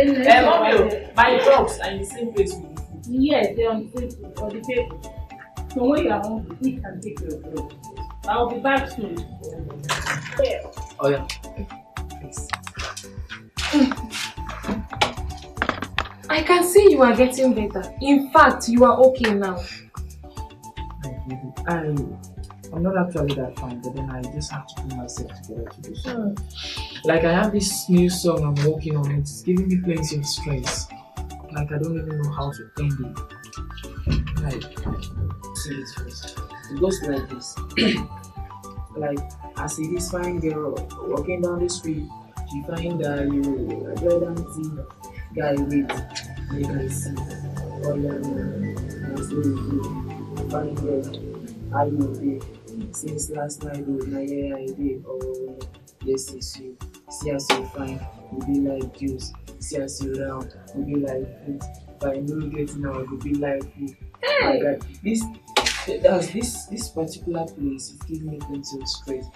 My drugs are in the same place with the food. Yes, they're on the same food, on the table. So when you are hungry, eat and take your drugs. I'll be back soon. Yeah. Oh yeah. Please. I can see you are getting better. In fact, you are okay now. I'm not actually that fine, but then I just have to put myself together to do something. Like I have this new song I'm working on, it's giving me plenty of stress. Like I don't even know how to end it. Like, see it first. It goes like this. Like, I see this fine girl walking down the street. She find that you are dancing. Guy, wait, make I see. Oh yeah, I say, fine girl, are you okay? Since last night, oh, now yeah, I did. Oh, yes, it's you. See us so fine, we be like juice. See us so round, we be like fruit. But I know getting now, we be like food. My God, this particular place is giving me plenty of stress.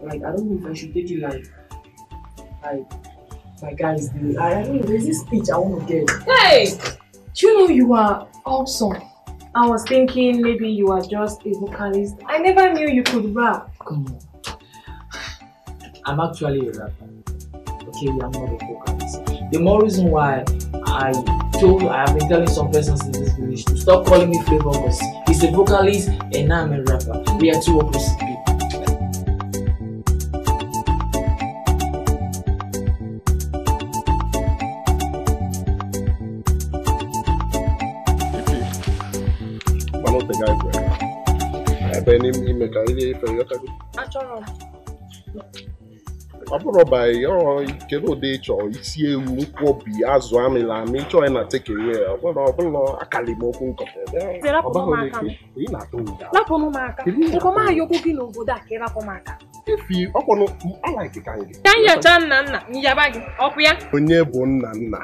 Like I don't know if I should take it like my guys do. I don't know, there's this speech I want to get. Hey! Do you know you are awesome? I was thinking maybe you are just a vocalist. I never knew you could rap. Come on. I'm actually a rapper. Okay, I'm not a vocalist. The more reason why I have been telling some persons in this village to stop calling me Flavor because he's a vocalist and I'm a rapper. We are two opposite people. ọ bụrụ by kedu ụdị ịchọ isi ewu nkwobi azụ amịla amị ịchọ ya na tekewe ọ bụrụ akalimokwu nkọta onye bụ nna nna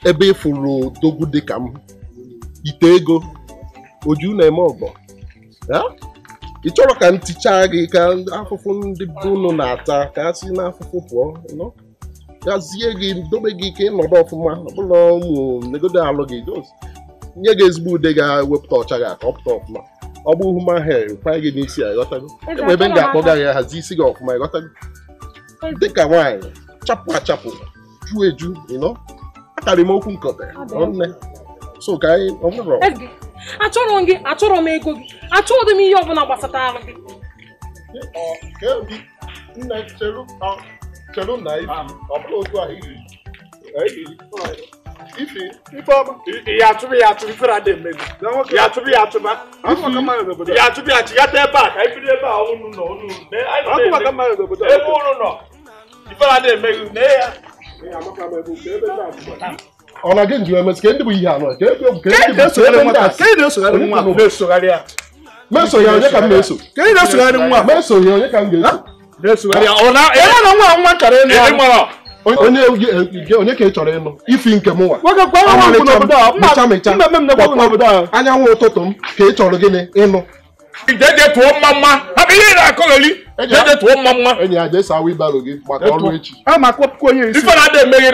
ebe ịfụrụ dogwu dịka m ite ego oju na-eme ọgọ ị chọrọ ka nticha gị ka afụfụ ndị unu na-ata ka a si n'afụfụ pụọ gazie gị dobe gị ka ị nọdụ ọfụma ọbụla ụmụ negodo alụ gị nye gị ezigbo ude ga-ewepụta ọcha gị aka ọpụta ọfụma ọ bụ human hair kwa gị n'isi a ịghọtago ebe m ga-akpọga gị hazie isi gị ọfụma ịghọtago dịka nwaanyị chapụ achapụ ju eju akarị m okwu nkọta nne so ka anyị ọbụrụ achọrọ m ego gị achọghị m ihe ọbụla gbasatara gị nna cheru na ọ bụrụ otu ahụ ife ọma ya atụrụ ifere adị mmezi ya atụrụ ya atụrụ ya chigata ebe a ka ifere ebe a ọnụ nọ ebe ụnụ nọ ifere adị mmezi na ya ọ na gị nji emezi ka ndị bụ ihe anụ meso ya onye ka m na-eso onye ka m ga-eso onye ka ị chọrọ ịnụ ifi nke m nwa anyanwụ ụtụtụ m ka ị chọrọ gịnị ịnụ enyi ya jee saa wibaro gị maka ọrụ echi ewu na-agba enweghị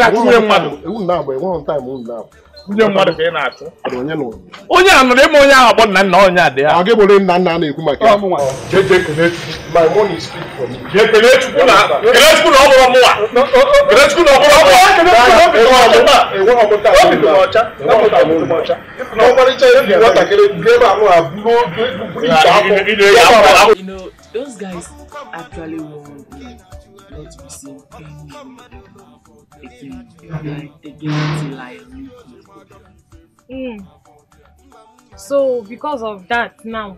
taịm unu na-abụ onye a nụrụ ime onye ahụ gbọ nna nna onye adị ọ gị bụrụ nna nna na-ekwu maka ya those guys actually want me not to be seen again like So because of that now,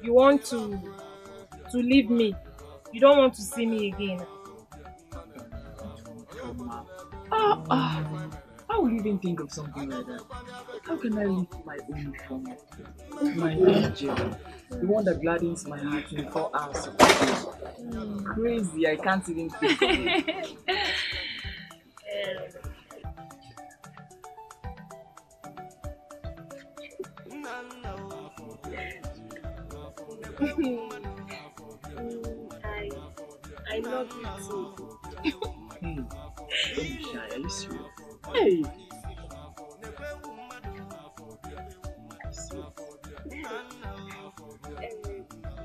you want to leave me? You don't want to see me again? How would you even think of something like that? How can I leave my own form? My angel, the one that gladdens my heart 24 hours. Crazy, I can't even think of it. I love you too. Don't be shy, are you serious? Hey.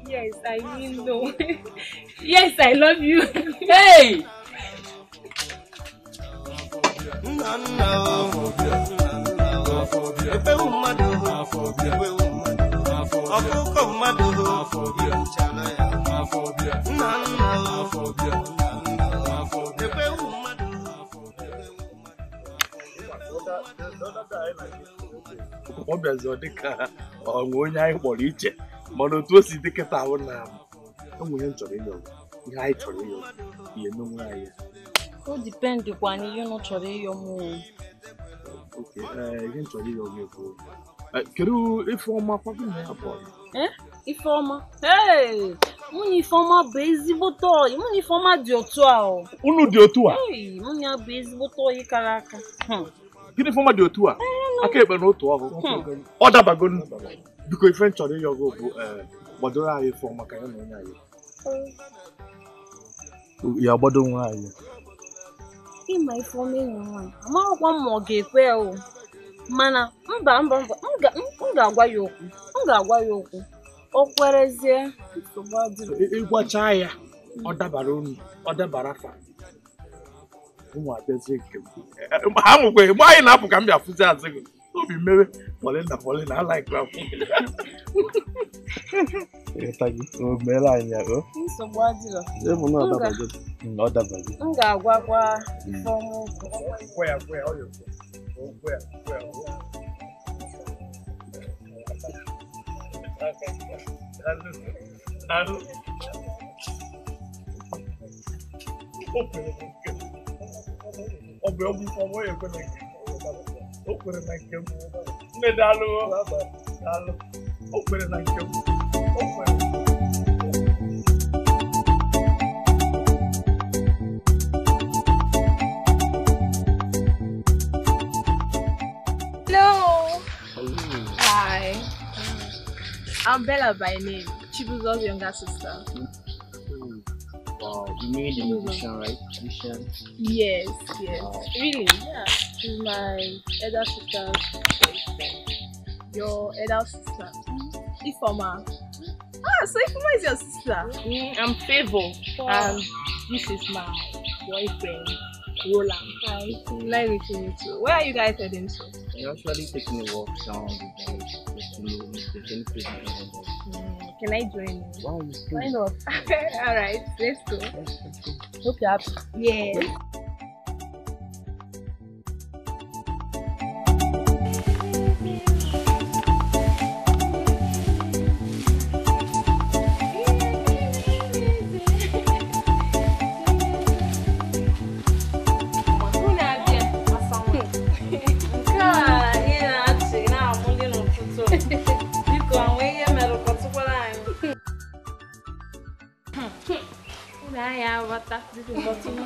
Yes, I mean no. Yes, I love you. Hey. Ọ bịazi ọ dịka ọnwụ onye anyị kpọrọ iche mana otu o si dị kịta ahụ na enwere nchọrọ ịyọ ihe anyị chọrọ ịyọ ihe n'onwe anyị. O dipendịkwa n'ihe unu chọrọ ịyọ m. Oke, ihe nchọrọ ịyọ gị bụ kedu Ifeọma kwado na ya bọọlụ? Ifeọma? Hey! Nwunye Ifeọma bụ ezigbote ọyị. Nwunye Ifeọma dị otu a o. Unu dị otu a? Nwunye ya bụ ezigbote ọyị kara aka. Gịnị Ifeọma dị otu a? Aka ekpe na otu ọgụ. Ọ dabago biko ife nchọrọ ịyọ gị bụ gbadoro anyị Ifeọma ka ya na onye anyị. Ya gbado nwa anyị. Ịma Ifeọma enyi nwaanyị, amaghịkwa m ma ọ ga-ekwe o. Mana mba m ga-agwa ya okwu. M ga-agwa ya okwu. O kwerezie nsogbu adịrị. Ịgwacha ya ọ dabara unu, ọ dabara afa. Ụmụ abịazie nke ha nwekwe mgbe anyị na-apụ ka m bịa fụzi azụ gị obi mere Paulina alaikwa meela anyị ya nsogbu adịrọ. ọ dabago. M ga-agwakwa Ifeọma okwu. Ọ bụ ọgwụ Ifeọma onye ekwe na nke o kwere na nke m nne daalụ o kwere na nke m o kwere. Hello. Hi. I'm Bella by name, Chibuzo's younger sister. Wow, you made the musician, right? Musician. Yes. Wow. Really? Yeah. She's my elder sister's friend. Your elder sister, Ifeoma. So Ifeoma is your sister? I'm Favor, and this is my boyfriend, Roland. Hi. Nice meeting you too. Where are you guys heading to? You're actually taking a walk down the beach just to know if there's any place you can go. Can I join you? Wow, Why not? Alright, let's go. Hope you're happy. Yes. This is what you know.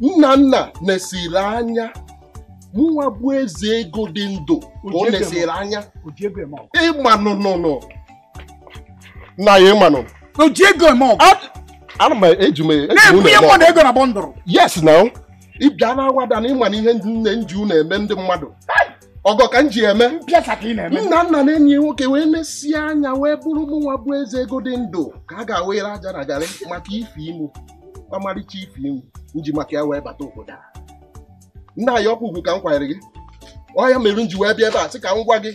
Nnanna nesiri anya mụnwa bụ eze ego dị ndụ ka ọ nesiri anya ịmanụ na ya ịmanụ Ojiego emo ana m eji m ego na bọndụrụ. Yes now ịbịa na agwada na ịma na ihe nne nji unu eme ndị mmadụ Ọgọ ka nji eme. Mpịasa ka ị na-eme. Nna na-enyi nwoke wee nesie anya wee bụrụ mụ nwa bụ eze ego dị ndụ ka a ga-awere aja na garị maka ife imo. Ọmarịcha ife imo nji maka ya wee bata obodo a. Nna anyị ọkwa ugwu ka m kwanyere gị. Ọ ya mere nji wee bịa ebe a sị ka m gwa gị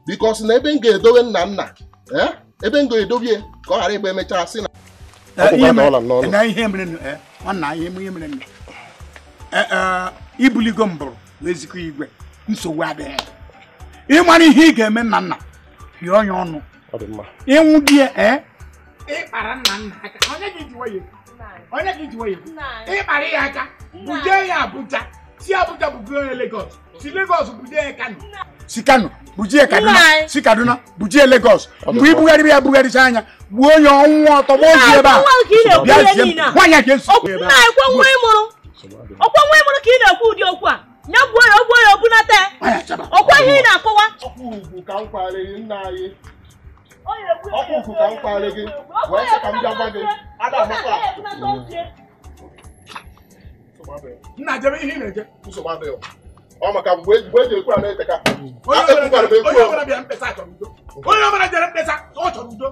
bikos na ebe m ga-edowe nna ebe m ga-edobie ka ọ ghara ịgba emechaa sị na ihe mere ibuligo mbụrụ n'ezikọ igwe nsogbu adịghị ịmara ihe ị ga-eme nna hie onye ọnụ ịnwụ di ịkpara nna aka onye gị jiwe ya ịkpara ya aka buje ya Abuja si Abuja buje ya Lagos si Lagos buje ya Kano si Kano buje ya Kaduna si Kaduna buje ya Lagos mgbe ibugharị ya bugharịcha anya gbuo onye ọnwụ ọtọgbọ ozi ebe a nwanyị ga-eso ọkwa nwa ịmụrụ ka ị na-ekwu ụdị okwu a nya gbuo ya obunata ọkwa ihe ị na-akọwa ugwu ka m kwaliri nna anyị ọkwa ugwu ka m kwaliri gị wee sị ka m bịa gwa gị nna jebe ihe ị na-eje nsogbu adịghị ọ maka mgbe eji ekwu a na-eteka onye ọbụla bịara mkpesa chọrọ udo onye ọbụla jere mkpesa ọ chọrọ udo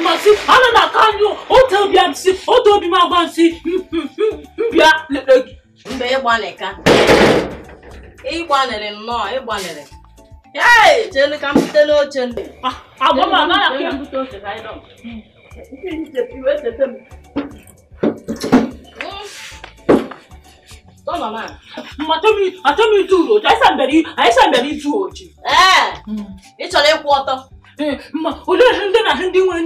Masi, ana na kanyo, hotel biamsi, hotel bimagwansi, mbia lelegi. Mbe ịgbanere nnọọ ịgbanere. Hey, chele ka mpute n'oche. Agwama na ya mpute oche ka ịdọ. Nke ni tepi we tetem. Toma ma. Atomi turo, aisa mberi tu ochi. Ị chọrọ ịkwụ ọtọ. Ma ole ndị na ndị nwe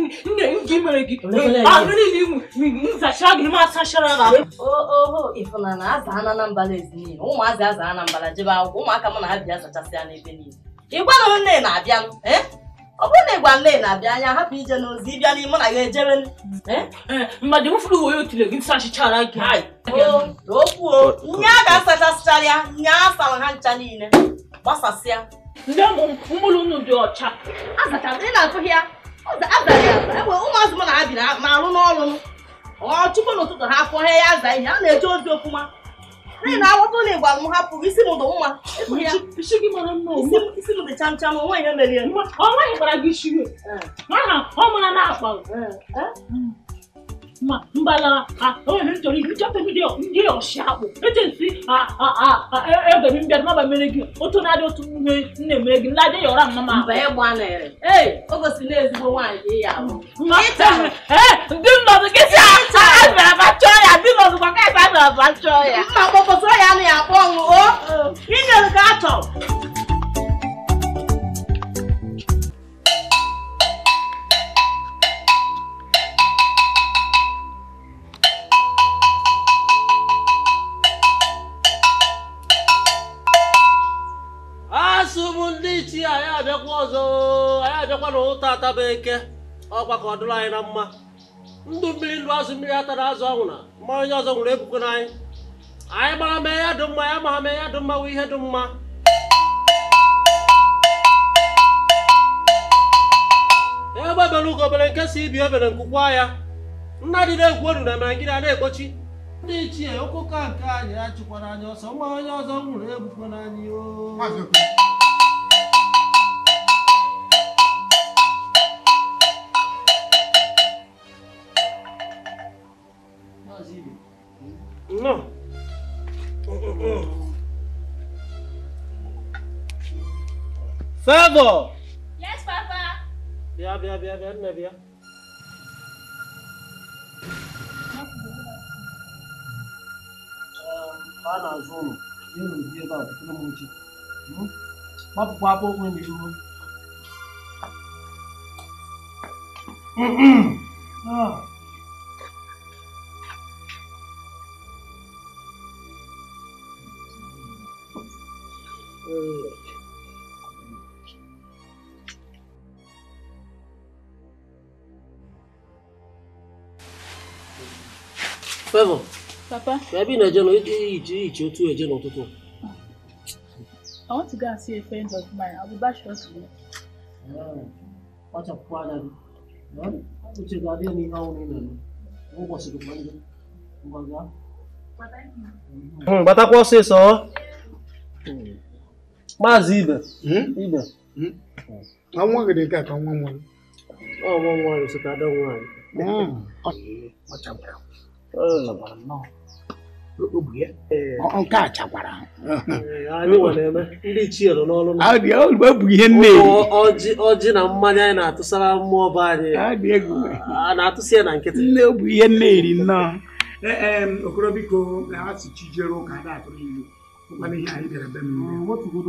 ndị mere gị ahụrị nzacha gị ma sachara ga Ifunana aza Anambra ezini ụmụazị aza Anambra jebe akwụkwọ ụmụaka m na ha bịa zachasị ya n'ebe niile ịgwa na nne na-abịa ọ bụrụ na ịgwa nne na-abịa anya hapụ ije n'ozi ịbịa n'ime na ya ejere mmadụ mfụrụ onye otile gị sachichara gị okwuo nye a ga-asachasịchara ya nye asara ha ncha niile gbasasịa ndị mkpụrụ unu dị ọcha azachara ị na-afụ ya azara ya enwe ụmụazị m na ha bi na-arụ n'ọrụ Chukwu n'ụtụtụ ha afọ ya aza ihe a na-eje ozi ofuma n'ihi na aghọta ụlọ ịgwa m hapụ isi m dị mma isi gị mara mma isi m dị chamcham onwe ihe mere ya ọnwaghị gbara gị isi aha ọ mara na-akpa ma mbala onye chọrọ ihe nchọta ndị ọchị akpụ eche nsi ebe m bịara maba mere gị otu na-adị otu ihe nne mere gị nladị ya ọra mma mba ịgbanere o gosi na ezigbo nwaanyị ka ị ya ahụ ndị nnọdụ gị si abịara chọọ ya ndị nnọdụ kwa ka abịara chọọ ya mma kpọkọtọ ya na ya akpọ ọṅụ inyere ka a chọrọ Asumundi aya abịakwa ọzọ aya abịakwa na ụta ataba eke ọkwa ka ọ dụrụ anyị na mma ndụ mmiri ndụ azụ mmiri atara azụ ọnwụ na mma onye ọzọ nwere ebubo n'anyị anyị mara mee ya dị mma ya ma ha mee ya dị mma wụ ihe dị mma egbebere ugobere nke si ibi obere nkwukwa ya nna dị na-egwu oru na mere gịnị a na-ekpochi ndị ichie okụka nke anyị ya chụkwara anyị ọsọ nwa onye ọzọ nwere ebubo n'anyị No. Favor. Yes, Papa. Bia, bia. Ana zonu. Yelo bia ba kilo muchi. Papo when you Favor. Papa? Maybe in a general, to a general. I want to go and see a friend of mine. I'll be back shortly. What's a quadrant? Which is guardian in our name. What was it? But I was say so. Mazibe. Ibe. I want to get on one. Oh, one is a one. What's up? No. On catch up. I know what they cheer on all of How the old baby in me. Origin and money not to sell more body. I did not to see an anket. No, be a lady now. Okorobico, I asked Chijero Kada to you. Money I did a bem. What to do?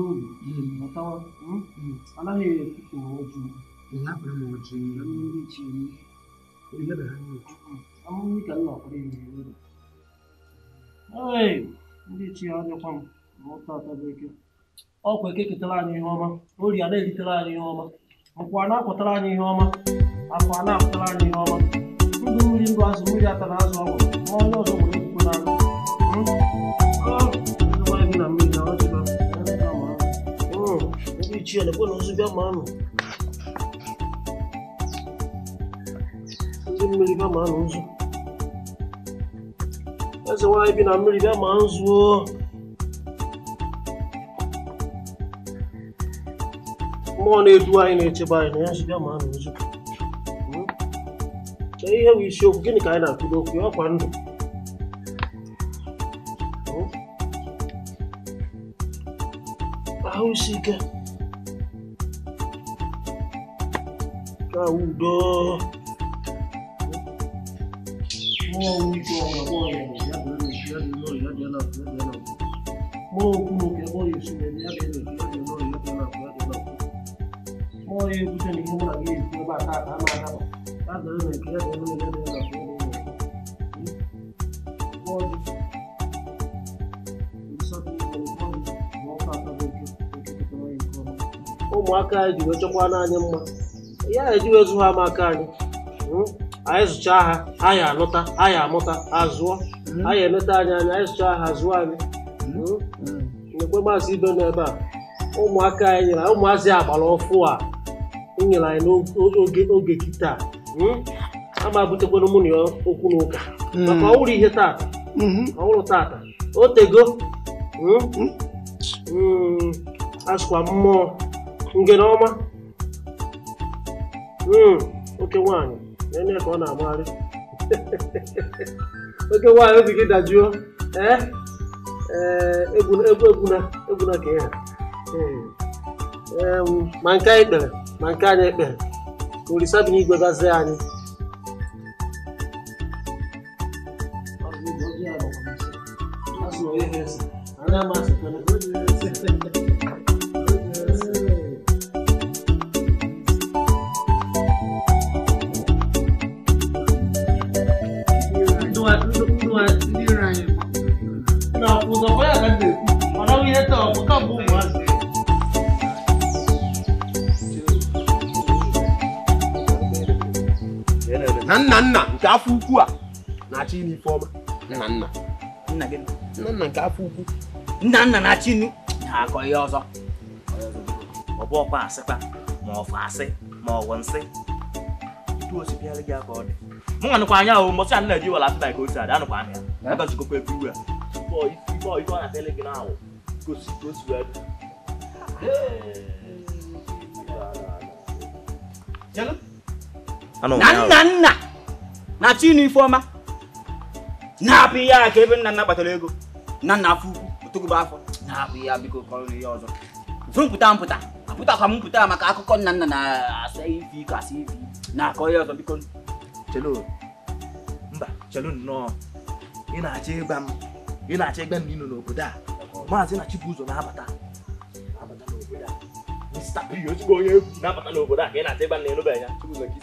And I hear people You have no more gin. You never have I'm weak a lot. Hey, ndị chi ọjọọ kwa m mụta tabeke ọkwa ekeketara anyị ihe ọma ori a na-elitere anyị ihe ọma nkwa na-apụtara anyị ihe ọma afọ a na-apụtara anyị ihe ọma ndụ mmiri ndụ azụ mmiri ata na azụ ọgwụ ma onye ọzọ nwere ekwukwe n'anya nwaanyị bi na mmiri na ọjịba ndị chi elekwe na ozu bịa ma anụ ndị mmiri bịa ma anụ ozu eze nwaanyị bi na mmiri bịa ma nzuo mmụọ na-edu anyị na-echebe anyị na ya si bịa ma anụ nzu ihe bụ isiokwu gịnị ka anyị na-akụdo okwu ya ọkwa ndụ ahụ isi ike ka udo mmụọ ike ọgwụgwọ ya more okay, all you see, and the other more you put in the human again about that. I'm ụmụaka ji wee chọkwa n'anya mma ya eji wezu ha maka anyị anyị zụcha ha anyị alụta anyị amụta azụọ anyị emeta anyị anyị zụcha ha azụọ anyị nekwe maazị ibe n'ebe a ụmụaka anyị nyere ụmụazị agbara ọfụ a nyere anyị n'oge kịta ama butekwana mụ na ya okwu n'ụka maka ọwụrụ ihe tata ọwụrụ tata o tego asụkwa mmụọ ngene ọma oke nwaanyị nene ka ọ na-amagharị oke nwaanyị obi gị dajuo egwuna ka ya ma nke anyị kpere ma nke anyị ekpere ka Olisa bi n'igwe gazie anyị Nna nke afọ ukwu a na-achị n'ife ọma. Nna nke afọ ukwu. Nna na-achị nu na-akọ ihe ọzọ. Ọ bụ ọkwa asịkwa ma ọ fụ asị ma ọ wụ nsị. Itu osi bịara gị aka ọ dị. Mụ nwanụkwa anya ahụ mbọsị anụ na-eji wala afịta ka o si adị anụkwa anya ya. Ebe zikọkwa ebe iwe a. Ife ọ na-atele gị n'ahụ gosi ka o si wee dị. Nna na-achị n'ife ọma na-apụ ihe a ka ebe nna kpatara ego nna afọ ukwu otogbo afọ na-apụ ihe biko kọrọ ihe ọzọ apụta ka m pụta maka akụkọ nna na-asa ife ike asị ife na-akọ ihe ọzọ biko chelu nnọọ ị na-achọ ịgba m n'ino n'obodo a maazị na Chibuzor na-abata n'obodo a Mr. P ozugbo onye egwu na-abata n'obodo a ka ị na-achọ ịgba m n'enubeghị ya Chibuzor nke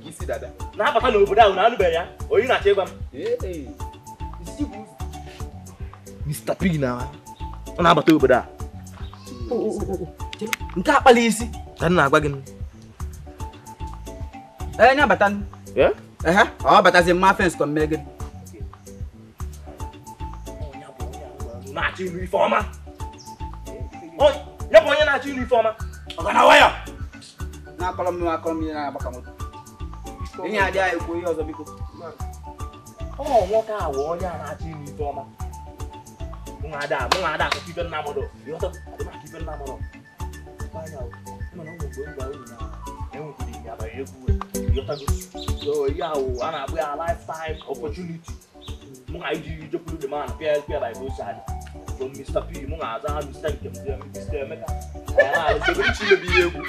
isi dada na-abata n'obodo ahụ na-anụbeghị ya onye na-achọ ịgwa m Mr. P ọ na-abata obodo a nke akpala isi ka m na-agwa gị onye abata Oh, but as a muffins come Megan. Not uniformer. Oh, you're going not uniformer. I'm gonna wire. Now call me now, Bacamo. Any idea you go yours because. Oh, what are you not uniformer? Mungada, keep an ammo. You don't keep an ammo. Find out. No, so yeah, we are lifetime opportunity. Munga you just put the man pair by both sides. From Mr. P, Munga, I understand him, Mr. Mecca. So we should be able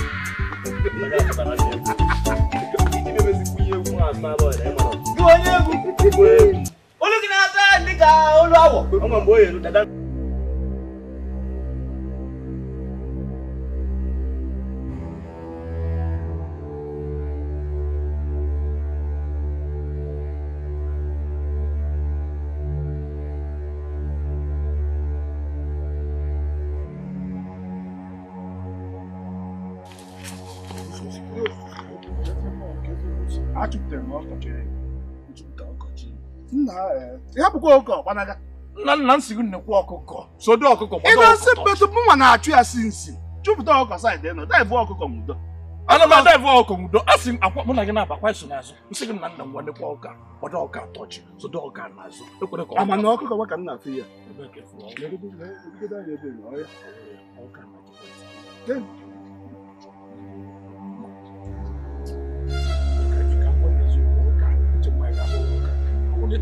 Nna nsigu nnekwu ọkụkọ sodo ọkụkọ ị ga-asị mbetu mụnwa na-achụ ya sinsi chụpụta ọkụkọ saịdị nọ daivu ọkụkọ nwudo ana m daivu ọkụkọ nwudo asị m akwa mụ na gị na-abakwa iso n'azụ nsị gị na nna m nwa nnekwu ọka ọdọ ọka atọchi sodo ọka n'azụ ekwere ka ama na ọkụkọ nwa ka m na-afụ ya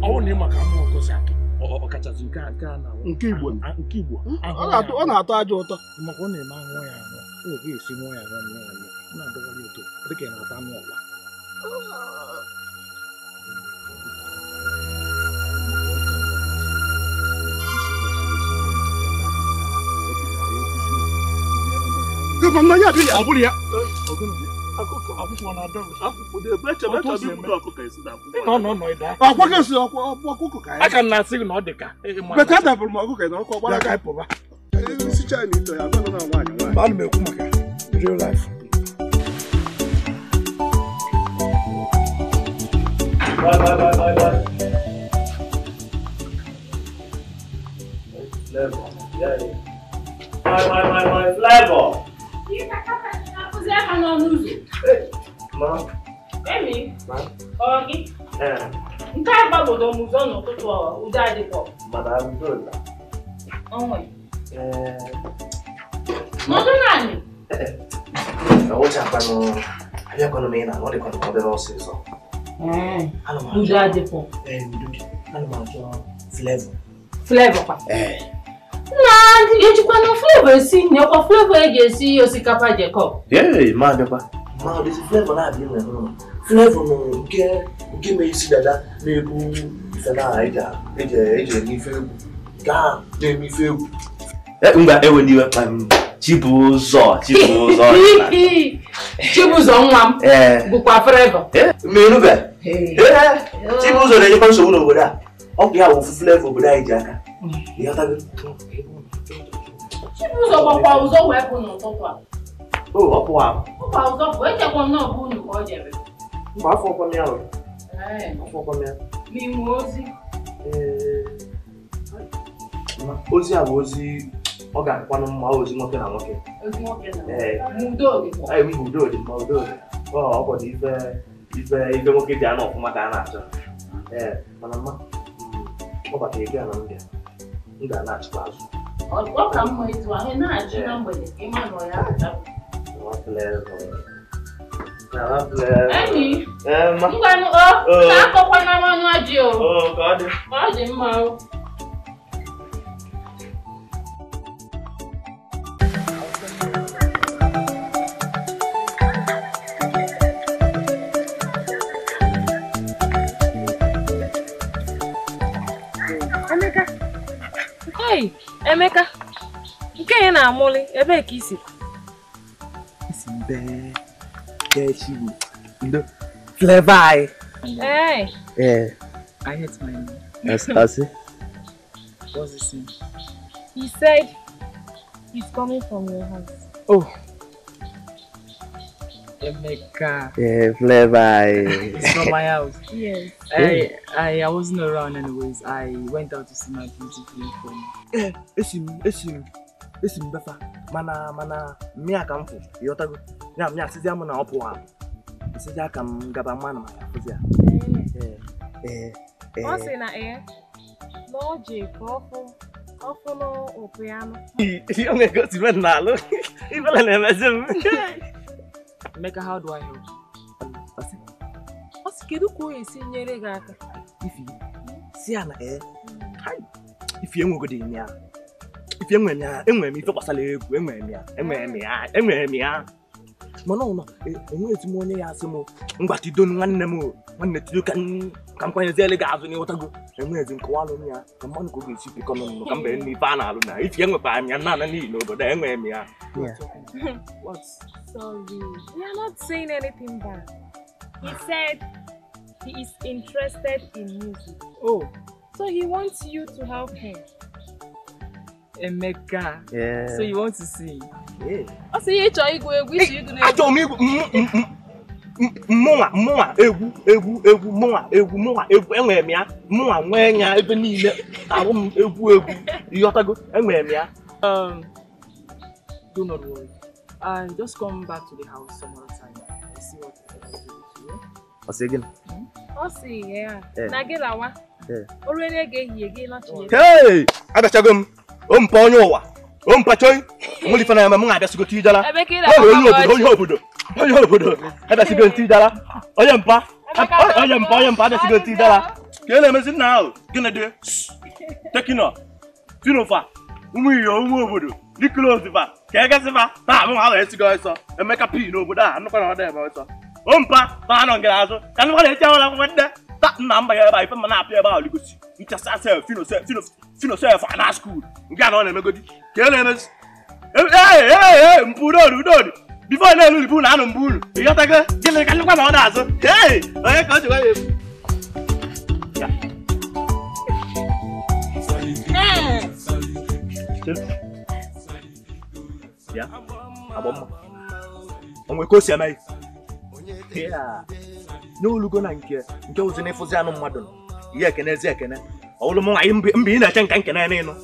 ọ na maka amụ ọkọsi atọ ọkachasị nke Igbo ọ na-atọ ajọ ụtọ maka ọ na-eme anwụ ya anwụ ọ ga-esi nwa ya anwụ na-adọgharị ụtọ dịka na-ata anụ ọgba ọ bụrụ ya aka na asị gị na ọ dị ka adabụrụ m ọkụkọ na ọkụ gbara aka pụba ana m ekwu maka real life Flavor. Emi, Ogi. Nke a gbagodo m ụzọ n'ụtụtụ ụjọ adịkọ. Madam Dola. Onwe. Nọdụ naanị. Ọwụchakwanụ abịakwanụ m ị na ọ dịkwanụ ka obere ọsịsọ. Ụjọ adịkọ. Ana m achọ Flavor. Flavor kwa? Na ejikwanụ Flavor esi nyekwa Flavor e ga-esi osikapa Jacob. Ma abịakwa. Ma ọ dịzi Flavor na-abịa nwere n'ụlọ. Flavor nụ nke mere isi dada na-ebu ife na eji eme ife egwu. Gaa na-eme ife egwu. Mba ewe n'iwe Chibuzọ nwa m bụkwa Flavor. Menube. Chibuzọ na-enyekwa nsogbu n'obodo a. Ọ bụ ya wụ Flavor obodo anyị ji aka. Chibuzọ gbakwa ụzọ wee bụ n'ụtụtụ a. Ọ pụwa. Ọkwa ụzọ bụ echekwa m na ọ bụ unu ka ọ jere. Mba afọ ọkwa m ya hụrụ. Afọ ọkwa m ya. N'inwe ozi. Ozi a bụ ozi ọ ga-akwanụ mma ozi nwoke na nwoke. Ozi nwoke na udo dị mma. Udo dị mma, udo dị. Ọ bụ ife nwoke dị anọ ọfụma ka a na-achọ. Mana mma ọ bata ego ya na mbịa. M ga na-achịkwa azụ. Ọ ka mma etu ahụ na-achị na mgbede ka ịma nọ ya achapụ. Enyi, ngwanụ ka akọkwana mmanụ ajị o. Ọ dị mma o. Emeka, nke ị na-amụli ebe ka isi? Isi mbe Chibu. Flavor I. Hey. I hate my name. Yes, Asi. What's he saying? He said he's coming from your house. Oh. Emeka. Yeah, Flavor. It's from my house. Yes. I wasn't around anyways. I went out to see my beautiful friend. Esim befa. Mana me aka mfu. Yotago. Ya me asizi amu na opu ha. Asizi aka ngaba mana ma afuzia. O se na no je kofu. Ofu no opiano. You me go to men nalo. Ibala na mesem. Emeka, how do I help? Osi kedu ko esi nyere ga aka? Ifi. Si ana Hi. Ifi enwego de nya. Ifi enwe nya, enwe mi fe kwasala egwu, enwe mi ya. Mana enwe etu onye ya asị m ngwatidonu nwanne m nwanne tido ka kwanyezele ga azụ n'ịghọtago enwe ezi nkọwalụ m ya ka mmanụ ka ọ ga-esi bikọ n'ụnụ ka mbe n'ife a na-alụ na ifi enwekwa m ya nna n'ihi n'obodo enwe m ya. What? Sorry, we are not saying anything bad. He said he is interested in music. Oh, so he wants you to help him. Emeka. Yeah. So you want to sing? Yeah. I say you try go egwu isi igu na. Ajo mi egwu enwe m ya mụnwa nwe nya ebe niile arụ m egwu ịghọtago enwe m ya. Do not worry. I just come back to the house some other time. I see what I can do. What's again? Yeah. Nagelawa. Already get not yet. Hey! Abachagum. Ompa onye ụwa. Ompa choy. Omuli fana ma nga abasigo tijala. Onye obodo. Abasigo tijala. Onye mpa abasigo tijala. Kele mezi now. Gonna do. Tekino. Finofa. Umu obodo. Di close ba. Kega sifa. Ba mo ha esigo eso. Emeka pi no obodo a nnukwu na oda ebe eso. Ompa ba no ngara azu. Kan mo le tiawala ko wede. Ta namba ya ba ife ma na apia ba oligosi. Nchasa self fino self na school. Nga no na emegodi. Kele emezi. Hey, mpudori. Before na elu na anu mbulu. Yotaga, gele kan kwa na oda azu. Hey, oye ka jiwa ye. Ya. Abomma. Onwe ko si amai. Yeah. No lugo na nke ozi na efuzi anu mmadu. Ihe ekene. Olu mo ngai mbi na chen kan kene na inu.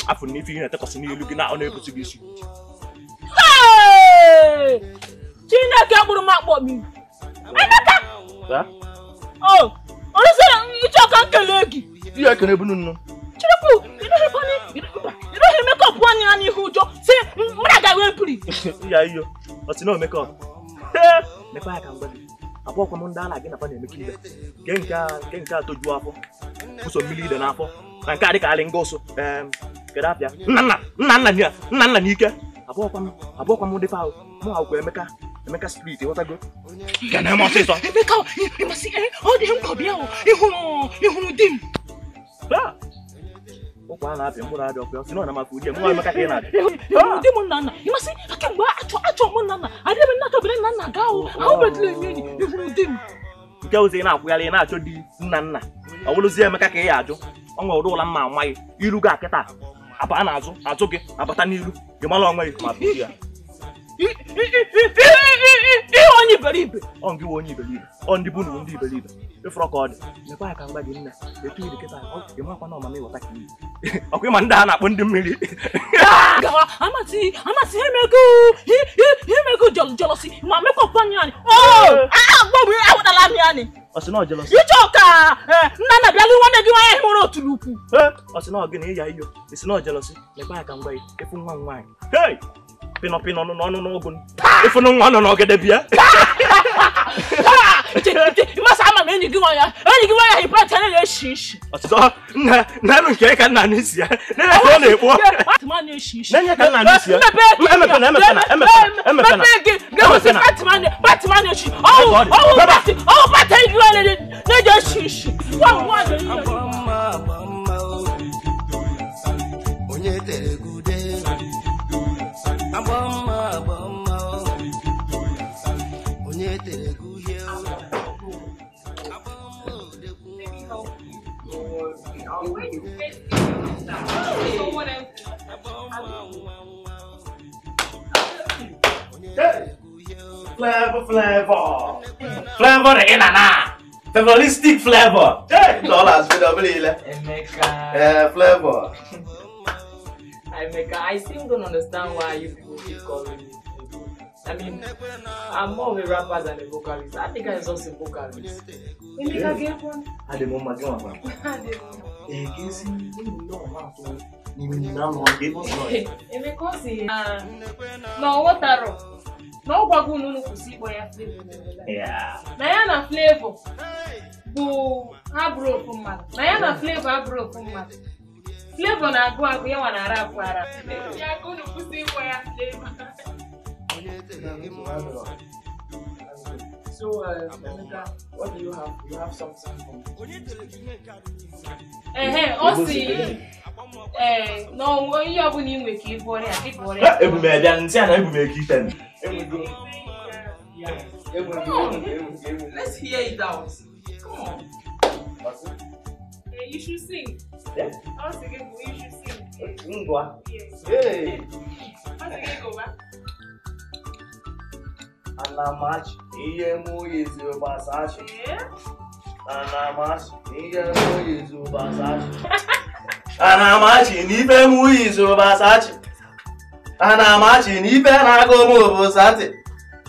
Afu ni fi na tekosi ni elu gi na ona ebusi gi isi. Hey! Chineke agburu makpo mi. Emeka. Ya? Oh, onu se icho kan kele gi. Ihe ekene bunu nnu. Chirepu, you don't hear make up one and you jo. Say, mra ga we puri. Ya iyo. Oti no make up. Ne pa ka ngba. Apo kwa mo ndala gi na fa na emeki ibe. Genka toju afọ. Uso mmiri ide n'afọ. Na nke adị ka alị ngoso. Kedu apịa? Nna n'ike. Abụọkwa m dị fa mụ akwụkwọ Emeka street ịghọtago. Ga na-eme ọsịsọ. Emeka, ịmasị ọ dị mkpa bịa o. Ịhụrụ di m. Ụkwa a na-apị mkpụrụ adị ọkụ ọsị nọ na maka uche mụ Emeka ka ị na-adị. Di m nna. Ịmasị aka mgbe achọ m nna. Adị m nna chọbere nna ga o. Ahụ betụla enyi ịhụrụ di m. Nke ozi ị na-akwụgharị ị na-achọ di nna. Ọ bụrụzie Emeka ka ị ya ajụ. Ọ nwere ụdị ụla mma amaghị ilu gị akịta aba na-azụ gị abata n'ilu gị mara onwe gị ma bụ ya. Ihe onye iberibe. Ọ ngị onye iberibe. Ọ ndị bụ ndị iberibe. Ịfụrụ ka ọ dị. Mekwa ka mgba gị nna. Etu iri kịta ị makwa na ọmama ịghọta ka iyi. Ọkwa ịma ndị a na-akpọ ndị mmiri. Amasị emego jealousy ma mekọpụ anyị anyị. Gbogbo awụdala anyị anyị. Ọ sị na ọ jealousy. Ịchọ ka nna bịa gị nwanne gị nwaanyị hụrụ otu n'ukwu. Ọ sị na ọ gị na ịya iyo. Ị sị na ọ jealousy. Mekwa ka mgba gị ịfụ nwa nwaanyị. Hey! Pino n'ọnụ n'ogun. Ịfụ nwa nọ n'ọgede bịa. Ịmasị ama m enyi gị nwaanyị hipata na-eshi ishi. Ọtụtụ na-elu nke ka nna n'isi ya. Na-ebe ọ na-ekpo. Na-enye ka nna n'isi ya. Emepena. Batman na-eshi. Ọwụ bata igu na-eji eshi ishi. Onye tere gude. Abomma. Onye tere guye. Flavor. Flavor again, Nana. Favoristic flavor. Hey, dollars for double. Emeka. Flavor. Emeka, I still don't understand why you people keep calling me. I mean, I'm more of a rapper than a vocalist. I think I'm just a vocalist. Emeka get one. I don't know my gun. Emeka say, no water. No bagu no kusi boy ya flavor. Yeah. Na ya na flavor. Bu abro kuma. Na ya na flavor abro kuma. Flavor na agụ ya wana rap ara. Ya go no kusi boy ya flavor. So, Emeka, what do you have? You have something for me? Osi. No, you have been with you for it. I Let's hear it out. Come on. You should sing. Yeah? I was thinking you should sing. Yes. Hey. I was thinking go back. Anamach, Iyemu Yezu Basashi. Yeah? Anamach, Iyemu Yezu Basashi. Anamach, Nibemu Yezu Basashi. Anamach, Nibenago Bosati.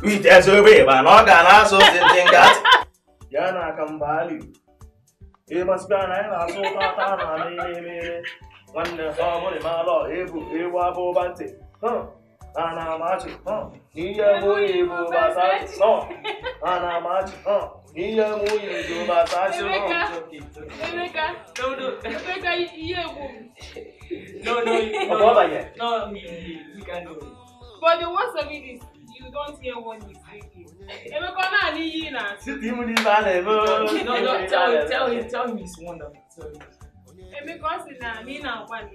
We disobey, but not gonna so Tingati. Yana Kambali. You must be an answer. When the family malo, Ewa Bobante. Anamachi, Niyamu Basachi, no. Anamachi, Niyamu Basachi, Emeka, no, we can do it. But the worst of it is you don't hear what he's saying. Emeka na ni na. No, tell him it's wonderful. Emeka say na me na one.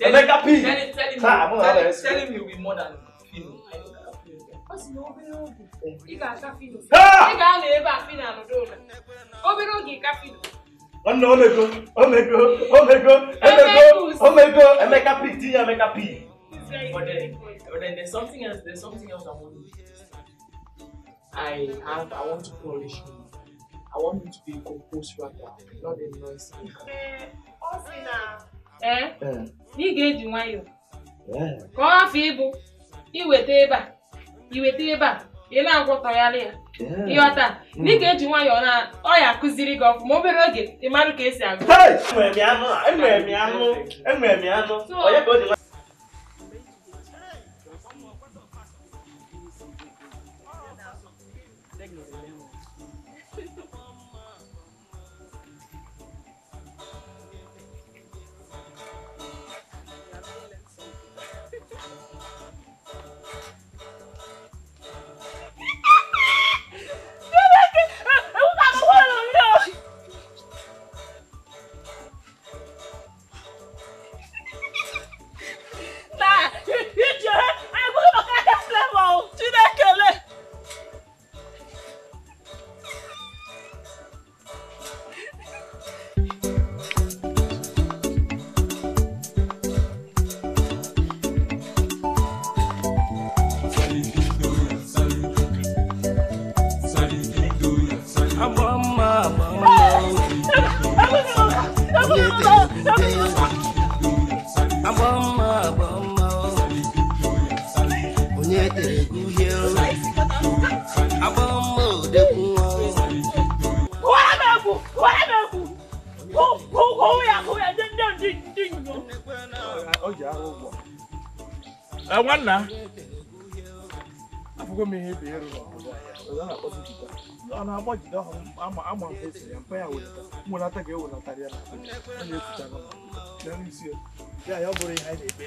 Emeka P. Tell him you'll be more than Fino. I know that Fino. What's no Obero? You got Fino. You got never Fino no do. Obero gi Fino. Emeka P. Emeka P. But then there's something else. There's something else I want you to do. I want to polish you. I want you to be a composed rapper, not a noise maker. You get you one. Go off, Ibu. You wait eba. You wait eba. You know what I am. You are that. You get you one. You are. Oh yeah, kuziri go. Mobile roge. The man case ya. Hey, Emiano. Oh yeah, go. Nwanna afugo me he be ero no na kposi kita na agba jide ho ama mfesi ya mpa ya wo mo na ta ga ewo na tare ya na efuta no na nsi ya buru ihe anyị na-ekpe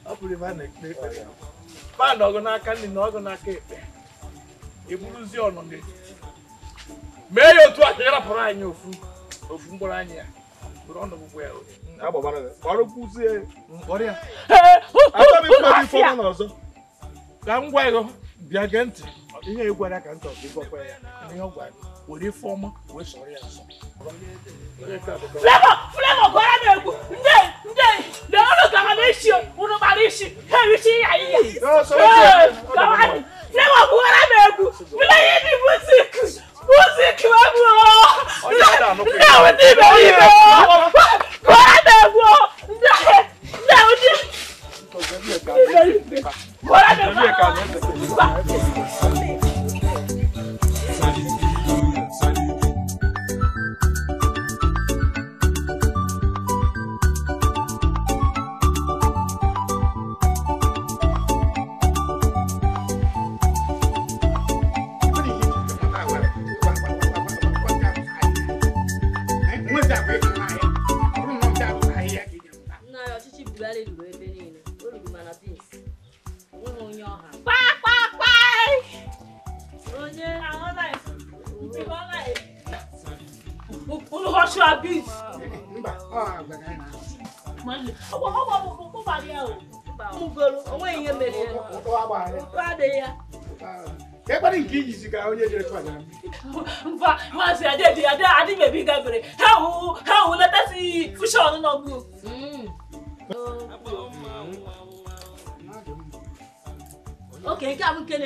apụrụ ebe a na-ekpe ekpe ba na ọgụ n'aka nri na ọgụ n'aka ekpe eburuzi ọnọ n'etiti mee ya otu a ka ịrapụrụ anyị ofu mkpụrụ anyị ya bụrụ ọnụ gbugbo ya agbabara ọrụ kwụzie mkpọrọ ya achọghị mkpọrọ ife ọma n'ọzọ ka m gwa ego bịa gee ntị ihe egwu ara ka ntọ ka ịgwakwa ya ihe ọ gwara were ife ọma wee sọrọ ya nsọ Flavor gwara m egwu nde na ọrụ Gavanishi, uno marishi, heavy Gavani. Never go around. Will I eat music? Music, Okay, come can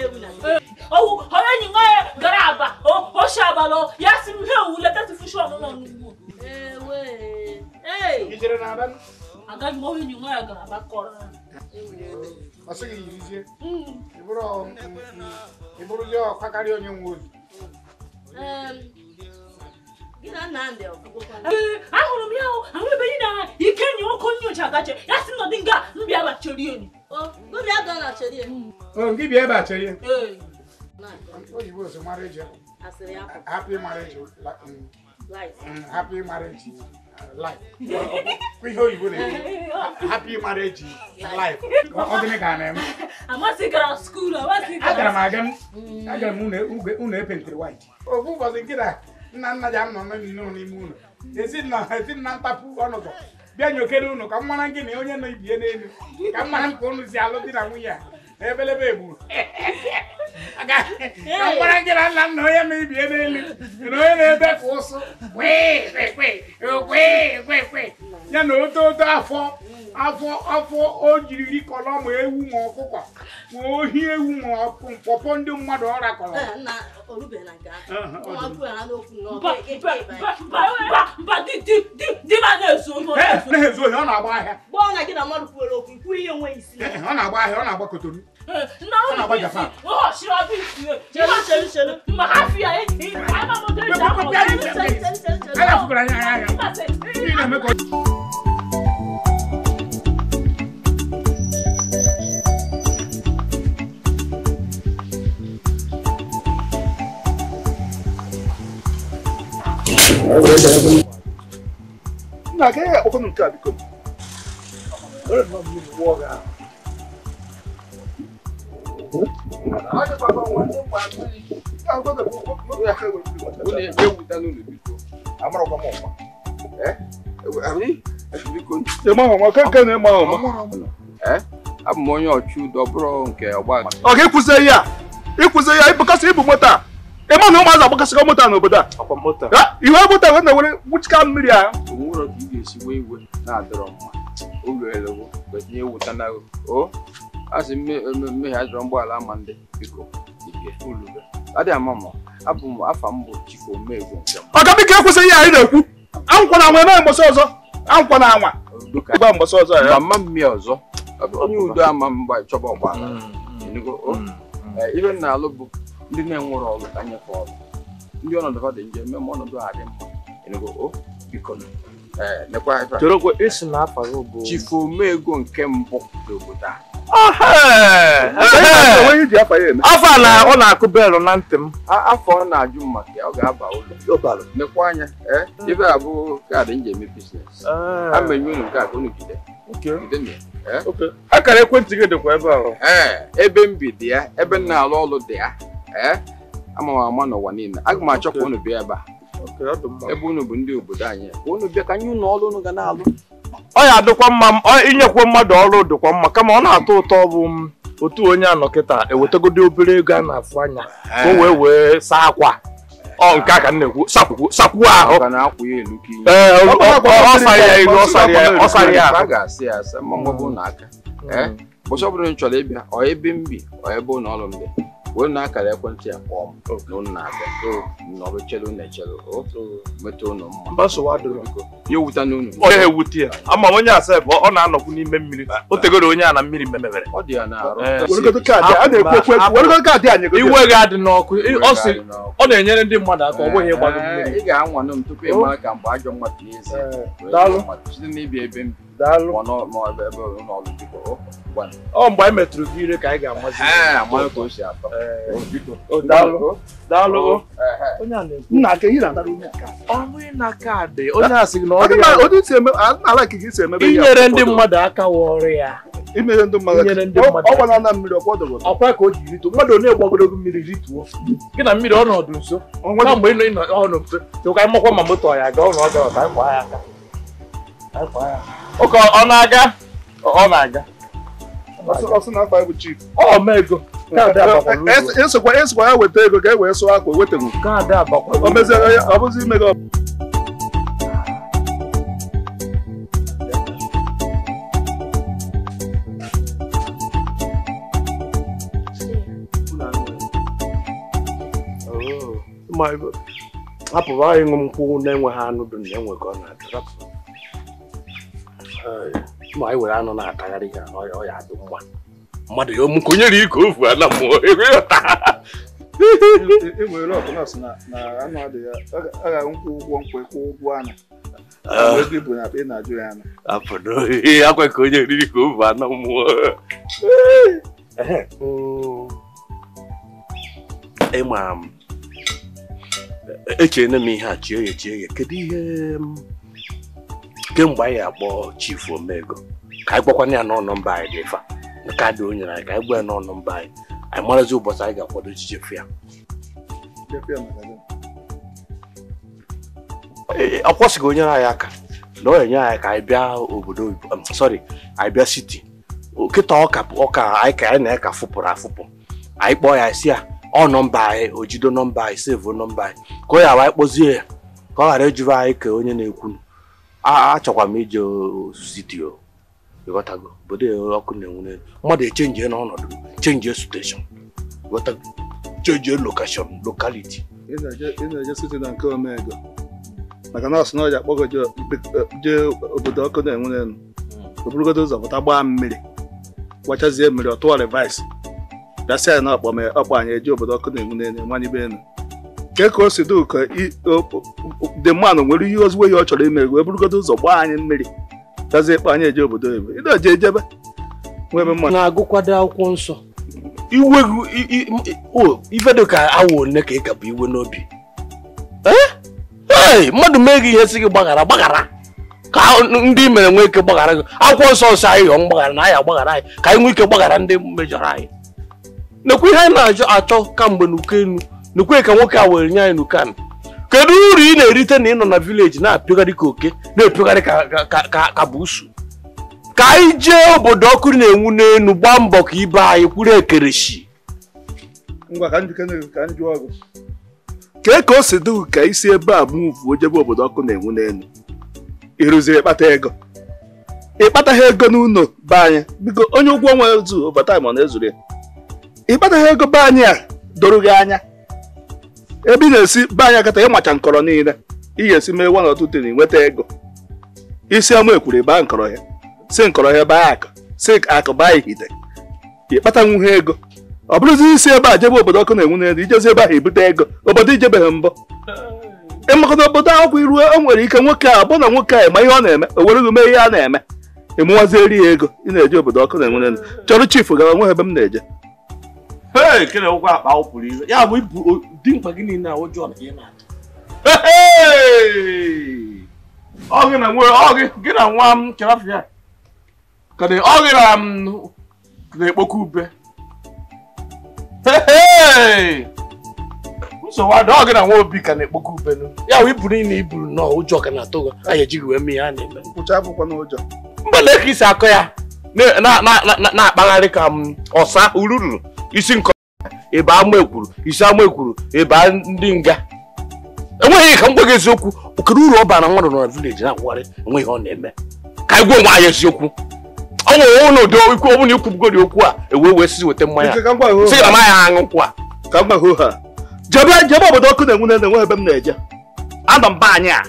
oh, how are you Garaba? Oh, Shabalo, yes, you let us fish on. Hey, you didn't have it? I got more than you know about corner. I say, you brought your Pacarion wood. Get a nandel. I want to know, I'm a you can't you call you Chagache. That's nothing got to be about children. Oh, good, I don't actually. Oh, give you a battery. You was a marriage. Happy marriage. Life. Happy marriage. Life. We know you would happy marriage. Life. What do you name? I must go to school. I got moon white. Oh, who was in Kira? Nana jam no moon. Is it not? I didn't not tapu on of then you can no come on and give me on your come on, go to the Alodina. Available. I got come on and get on land. No, maybe you know, back also. Wait. You know, therefore, old Judy Colombo, oh, here, upon the mother oracle. But na ke okono nka biko ore no mi woga aja baba wonde kwatu ago da ya ke woni e wuta no biko amara kwa mo ami biko e ma ho kan e ma ho abụm onye ọchụ dọbụrụ nke ọgba ọ ga-ekwuze ya ịbụkasị ịbụ moto ema na ụmụazụ agbakasịga moto n'obodo a iwe moto wee na-ewere wụchika mmiri a onwere ka ị ga-esi wee iwe na-adịrọ mma ụlọ elewo kwenye ewuta na o asị mmehie adịrọ mgbaala ama ndị biko ike ulube adị ama ma abụ m afa m bụ Chief Omegwu nke m ọ ga biko ekwesịghị ihe anyị na-ekwu ankwa na anwa eme mgbọsị ọzọ ankwa na anwa gba mgbọsị ọzọ ya mama mmiri ọzọ onye udo ama mgba chọba ọgbala ibe na-alụ bụ ndị na-enwere ọrụ ka nyefe ọrụ ndị ọnọdụ ha dị nje eme ma ọnọdụ ha dị mma enugo biko torokwe isi na afa bụ Chief Omegwu nke mbụ n'obodo afọ na ọ na-akụ belụ na ntị m afọ ọ na-ajụ maka ya ọ ga-aba ụlọ nekwa anya ibe a bụ kaadị nje eme biznes amenye unu nke a ka unu jide akara ekwentị gị dịkwa ebe ahụ ebe mbi dị ya ebe m na-alụ ọrụ dị ya ama m ama n'ụwa niile aga m achọ ka unu bịa ebe a ebe unu bụ ndị obodo anyị ka unu bịa ka nye unu ọrụ unu ga na-alụ ọ ya adịkwa mma inyekwa mmadụ ọrụ dịkwa mma kama ọ na-atọ ụtọ bụ otu onye anọ kịta ewetagodi obere ego a na-afụ anya ka o wee saa akwa ọ nke aka na-ekwu sapụ ahụ ka na-akwụ ya elu ka ọ sara ya a ga-asị ya asa ma mgbabụ na aka ụbọchị ọbụla m chọrọ ịbịa ọ ebe m bi ọ ebe ụlọ ọrụ m dị wee na akara ekwentị ya kpọọ m n'ụlọ na-abịa nọrụ chelu na-echelu metụ ụlọ mma ya ewuta n'ụlọ onye ewute ya ama onye asa ebe ọ na-anọkwu n'ime mmiri o tegoro onye a na mmiri memebere ọ dị ya na-arụ iwe ga-adị n'ọkụ ọ na-enyere ndị mmadụ aka ọ bụghị ịgbago mmiri ị ga-anwanụ m tupu ị mara ka mgbe ajọ mmadụ n'ezi site n'ịbịa ebe m ọ mgbe anyị metụrụ gị ire ka anyị ga-amazi ka o si atọ daalụ nna aka ihe na-atara onye aka onye na-aka dị onye asị gị na ọrụ ya inyere ndị mmadụ aka wọrụ ya imere ndị mmadụ ọ gbana na mmiri ọkwa ka o ji rituo mmadụ onye gbagoro mmiri rituo gị na mmiri ọnọdụ nso na mgbe ị nọ ọnụ nso tụka anyị makwa ma moto ya ga ọnụ ọ gara ka anyị kwa ya aka ụka ọ na-aga ọ na-aga ọsọ na afọ bụ chief ọ ma ego esokwa ya weta ego ka e wee sụọ akwa wetagwu kaadị abakwara o meziere ya ọ bụzi ime gị hapụrụ anyị ịṅụ nkwụ na-enweghị anụ dị na enwe ka ọ na-adị ma anyị were anụ na-atagharị ya ọ ya adị mma mmadụ ya ọmụ konyere ike ofu ana mmụọ enwere ọbụla sị na anụ adịghị a ga-nkwụ ụgwọ nkwekwu ụgwọ anụ ego ibu na ị na-ajụ ya anụ apụdo ihe akwa ka onye riri ka ofu ana mmụọ ịma m echere m ihe a chie ya kedu ihe kemgbe anyị akpọ chief Omego ka anyị kpọkwana ya n'ọnụ nọmba anyị dị fa kaadị o nyere anyị ka anyị gwa ya n'ọnụ nọmba anyị anyị marazi ụbọchị anyị ga-akwado echiche fia ọ kwụsịghị onyere anyị aka na ọ enye anyị ka anyị bịa obodo anyị bịa siti kịta ọka anyị ka anyị na-eka fụpụrụ afụpụ anyị kpọọ ya si ya ọ nọmba anyị o jido nọmba anyị sevu nọmba anyị ka ọ ya anyị kpọzie ya ka ọ ghara ejuru anyị ka onye na-ekwu achọkwa m ije siti ịghọtago obodo ọkụ na-enwere mmadụ echenjie n'ọnọdụ chenjie station ịghọtago chenjie lokashọn lokaliti ị na-eje siti na nke Omego maka na ọsụ na ọja akpọgo jee obodo ọkụ na-enwere elu oburugodo ụzọ pụta gbaa mmiri gbachazie mmiri ọ tụọ revise gasịa na ọkpọ anyị eji obodo ọkụ na-enwere elu manyebe elu ka o si dị ka dị mmanụ nwere ihe ozugbo ihe ọ chọrọ ime wee burugodo ụzọ gbaa anyị mmiri gazie ịkpọ anyị eje obodo oyibo ị na-eje ejebe nwebe mmadụ na-agụkwado akwụkwọ nsọ ife dị ka awa one ka ị ka bụ iwe n'obi mmadụ mee gị ihe si gị gbaghara ka ndị mere nwee ike gbaghara gị akwụkwọ nsọ nsọ anyị yọọ mgbaghara na anyị agbaghara anyị ka anyị nwee ike gbaghara ndị mejọrọ anyị nekwe ihe anyị na-achọ kamgbe n'uko enu nekwe ka nwoke a were nye anyị n'ukan kedu uru ị na-erite na ị nọ na vileji na-apịgharị ka oke na-epịgharị ka buusu ka anyị jee obodo ọkụ na-enwu n'elu gbaa mbọ ka ibe anyị kwuru ekerechi ngwa ka njụ ọgụ ka o si dị ka isi ebe a muvu ojebe obodo ọkụ na-enwu n'elu ịrụziri ịkpataghị ego n'ụlọ be anyị biko onye ụgwọ ọnwa ezu overtime ọ na-ezuru ya ịkpataghị ego be anyị a doro gị anya ebe ị na-esi be anyị akata ịmacha nkọrọ niile ị ga-esi mee nwa n'ọtụtụ na nweta ego isi ọma ekwuru baa nkọrọ ya si nkọrọ ya baa akụ si akụ baa ihite ịkpatanwu ha ego ọ bụrụzi isi ebe a jebe obodo ọkụ na-enwu n'elu ijezi ebe ahụ ebute ego obodo ijebeghị mbọ ịmakọta obodo akwụkwọ iruo o nwere ike nwoke a bụ na nwoke a ma ihe ọ na-eme o were mee ihe a na-eme ịmụwazieri ya ego ị na-eje obodo ọkụ na-enwu n'elu chọrọ chifu gara nwe ebe m na-eje kene ụgwọ akpa ụkwụrụ iwe ya bụ ibu dị mkpa gị niile a ụjọ na gị na-atụ gị na nwa m kerafia ka ọ gị na-ekpoke ube nsogbu adị ọ gị na nwa obi ka na-ekpoke ube ya bụ iburu niile iburu nọọ ụjọ ka na-atụ gị anyị ejighị wee mee ihe a na-eme mgbele ka isi akọ ya na-akpagharị ka ọsa ururu isi nkọ ebe ama ekwuru isi ama ekwuru ebe ndị nga enweghị ka m gwa gị eziokwu okere uru ọ bara mmadụ nọ na vileji na-agwagharị enweghị ọ na-eme ka anyị gwa onwe anyị eziokwu ọ nwere ọnọdụ ikwu ọ bụla ikwubugoro okwu a wee si weta mmanya sị na mmanya aṅụ nkwụ a ka m gwa ha jebe obodo ọkụ na-enwu na-enwe ebe m na-eje anọ mba anyị a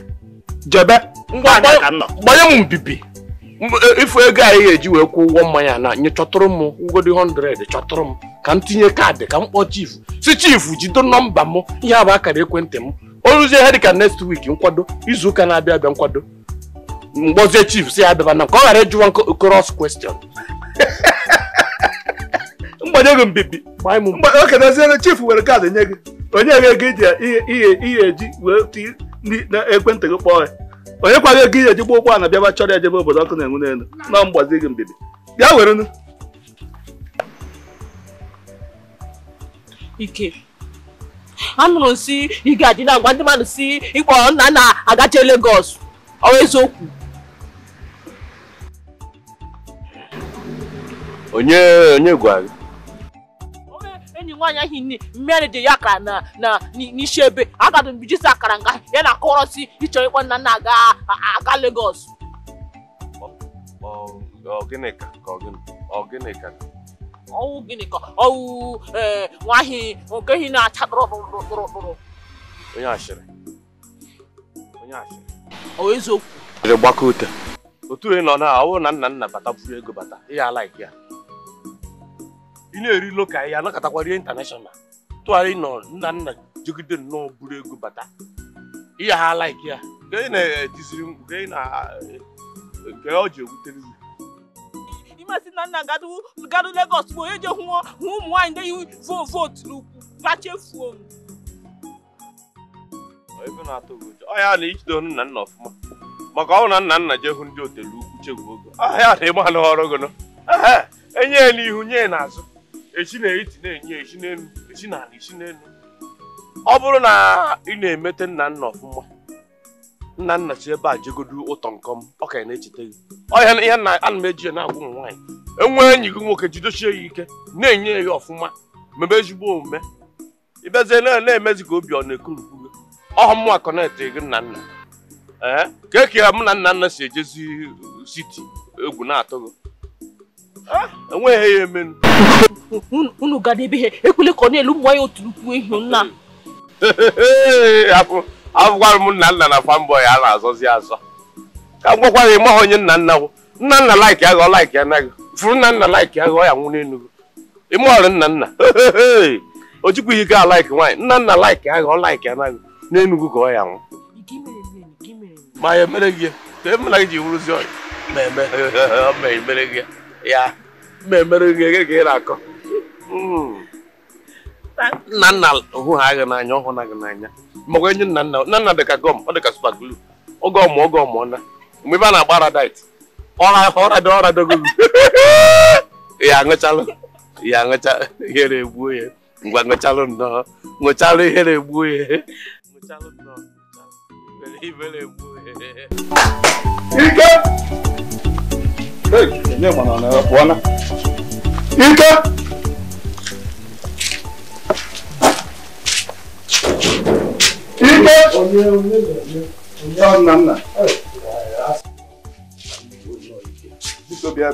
jebe gbanye m mbibi ifu ego anyị ga-eji wee kwụ ụgwọ mmanya na nye chọtụrụ m ugodi 100 chọtụrụ m ka m tinye kaadị ka m kpọọ chifu si chifu jido nọmba m ihe bụ akara ekwentị m o ruzie ihe dịka next week nkwado izu ụka na-abịa abịa nkwado mgbozie chief si abịaba na ka ọ ghara ịjụwa cross question mgbanye gị mbibi okeneziere chief were kaadị nye gị onye ego iji ihe eji wee na ekwentị gị kpọọ ya onye kwaghị ego ihe eji gba ụgbọala bịaba chọrọ ya jebe obodo ọkụ na-enwu n'elu na mgbazi gị mbibi bịa were Ike anụrụ si ị ga-adị na agwa ndị mmadụ si ịkpọ nna na-agaje Lagos ọ eziokwu onye gwa gị enyi nwaanyị ahụ mmiri dị ya ka na n'isi ebe agadụ mbijisi akara nga ya na akọrọsi ịchọrọ ịkpọ nna aga Lagos ọwụ gịnị ka ọwụ nwaanyị nke ihe na-acha tụrụ onye ashịrị ọ eziokwu gbakọ ute otu ị nọ na ọwụ na nna bata buru ego bata ihe alaiki ya ị na-eri loka ya anakọtakwara international tụgharị nọ nna jigide nnọọ buru ego bata ihe ha alaiki ya nke ị na-etiziri m nke ọ ji ewutere gị imesi na nna gadu Lagos bụ onye je hụ ụmụ nwaanyị ndị yi vootu n'ukwu gachefuo m ebe na-atụ gị ụjọ ọ ya na ijide nna ọfụma maka ọ na nna je hụ ndị otelu ukwu chegwu ogo ahịa na ịma na ọrụ gị enye ya n'ihu nye ya n'azụ echi na-eti na-enye echi n'elu echi na ala echi n'elu ọ bụrụ na ị na-emete nna ọfụma nna si ebe a jegodu ụtọ nkọm ọ ka na-echeta gị ọhịa ihe na ana m eji ya na-agwa ụmụ nwaanyị enwee enyi gị nwoke jidochie ya ike na-enye ya ọfụma mebe ezigbo omume ịbezie na-emezi ka obi ọ na-ekurukwu gị ọhụ mụ akọnetị gị nna ka eke ya mụ na nna si ejezi siti egwu na-atụ gị enweghị ya emenu unu gada ebe ihe ekwele ka ọ na-elu ụmụ nwaanyị otu ukwu ihu nna abụkwara m nna na fanboy a na-azọzi azọ ka m gwakwara ị maghị onye nna laiki aghọ laiki anaghị fụrụ nna laiki aghọ ya nwụ n'elu ịmụọrụ nna o jikwa ike a laiki nwaanyị nna laiki aghọ laiki anaghị n'enugwu ka ọ ya nwụ ma ya emere gị ka emena gị ji wụrụzi ọyị ma emere gị ya ma emere gị ege ka ị na-akọ nna hụ ha agha n'anya ọhụ na gị n'anya maka enye nna dị ka gọm ọ dị ka spagulu oge ọmụ na mgbe ebe a na-agba radit ọra dogogo ya aṅụchala ihere egbuo ya ngwa ṅụchalụ nnọọ ṅụchalụ ihere egbuo ya ṅụchalụ nnọọ ibere egbuo ya Ike enye gbana na pụọ na Ike nna biko bịa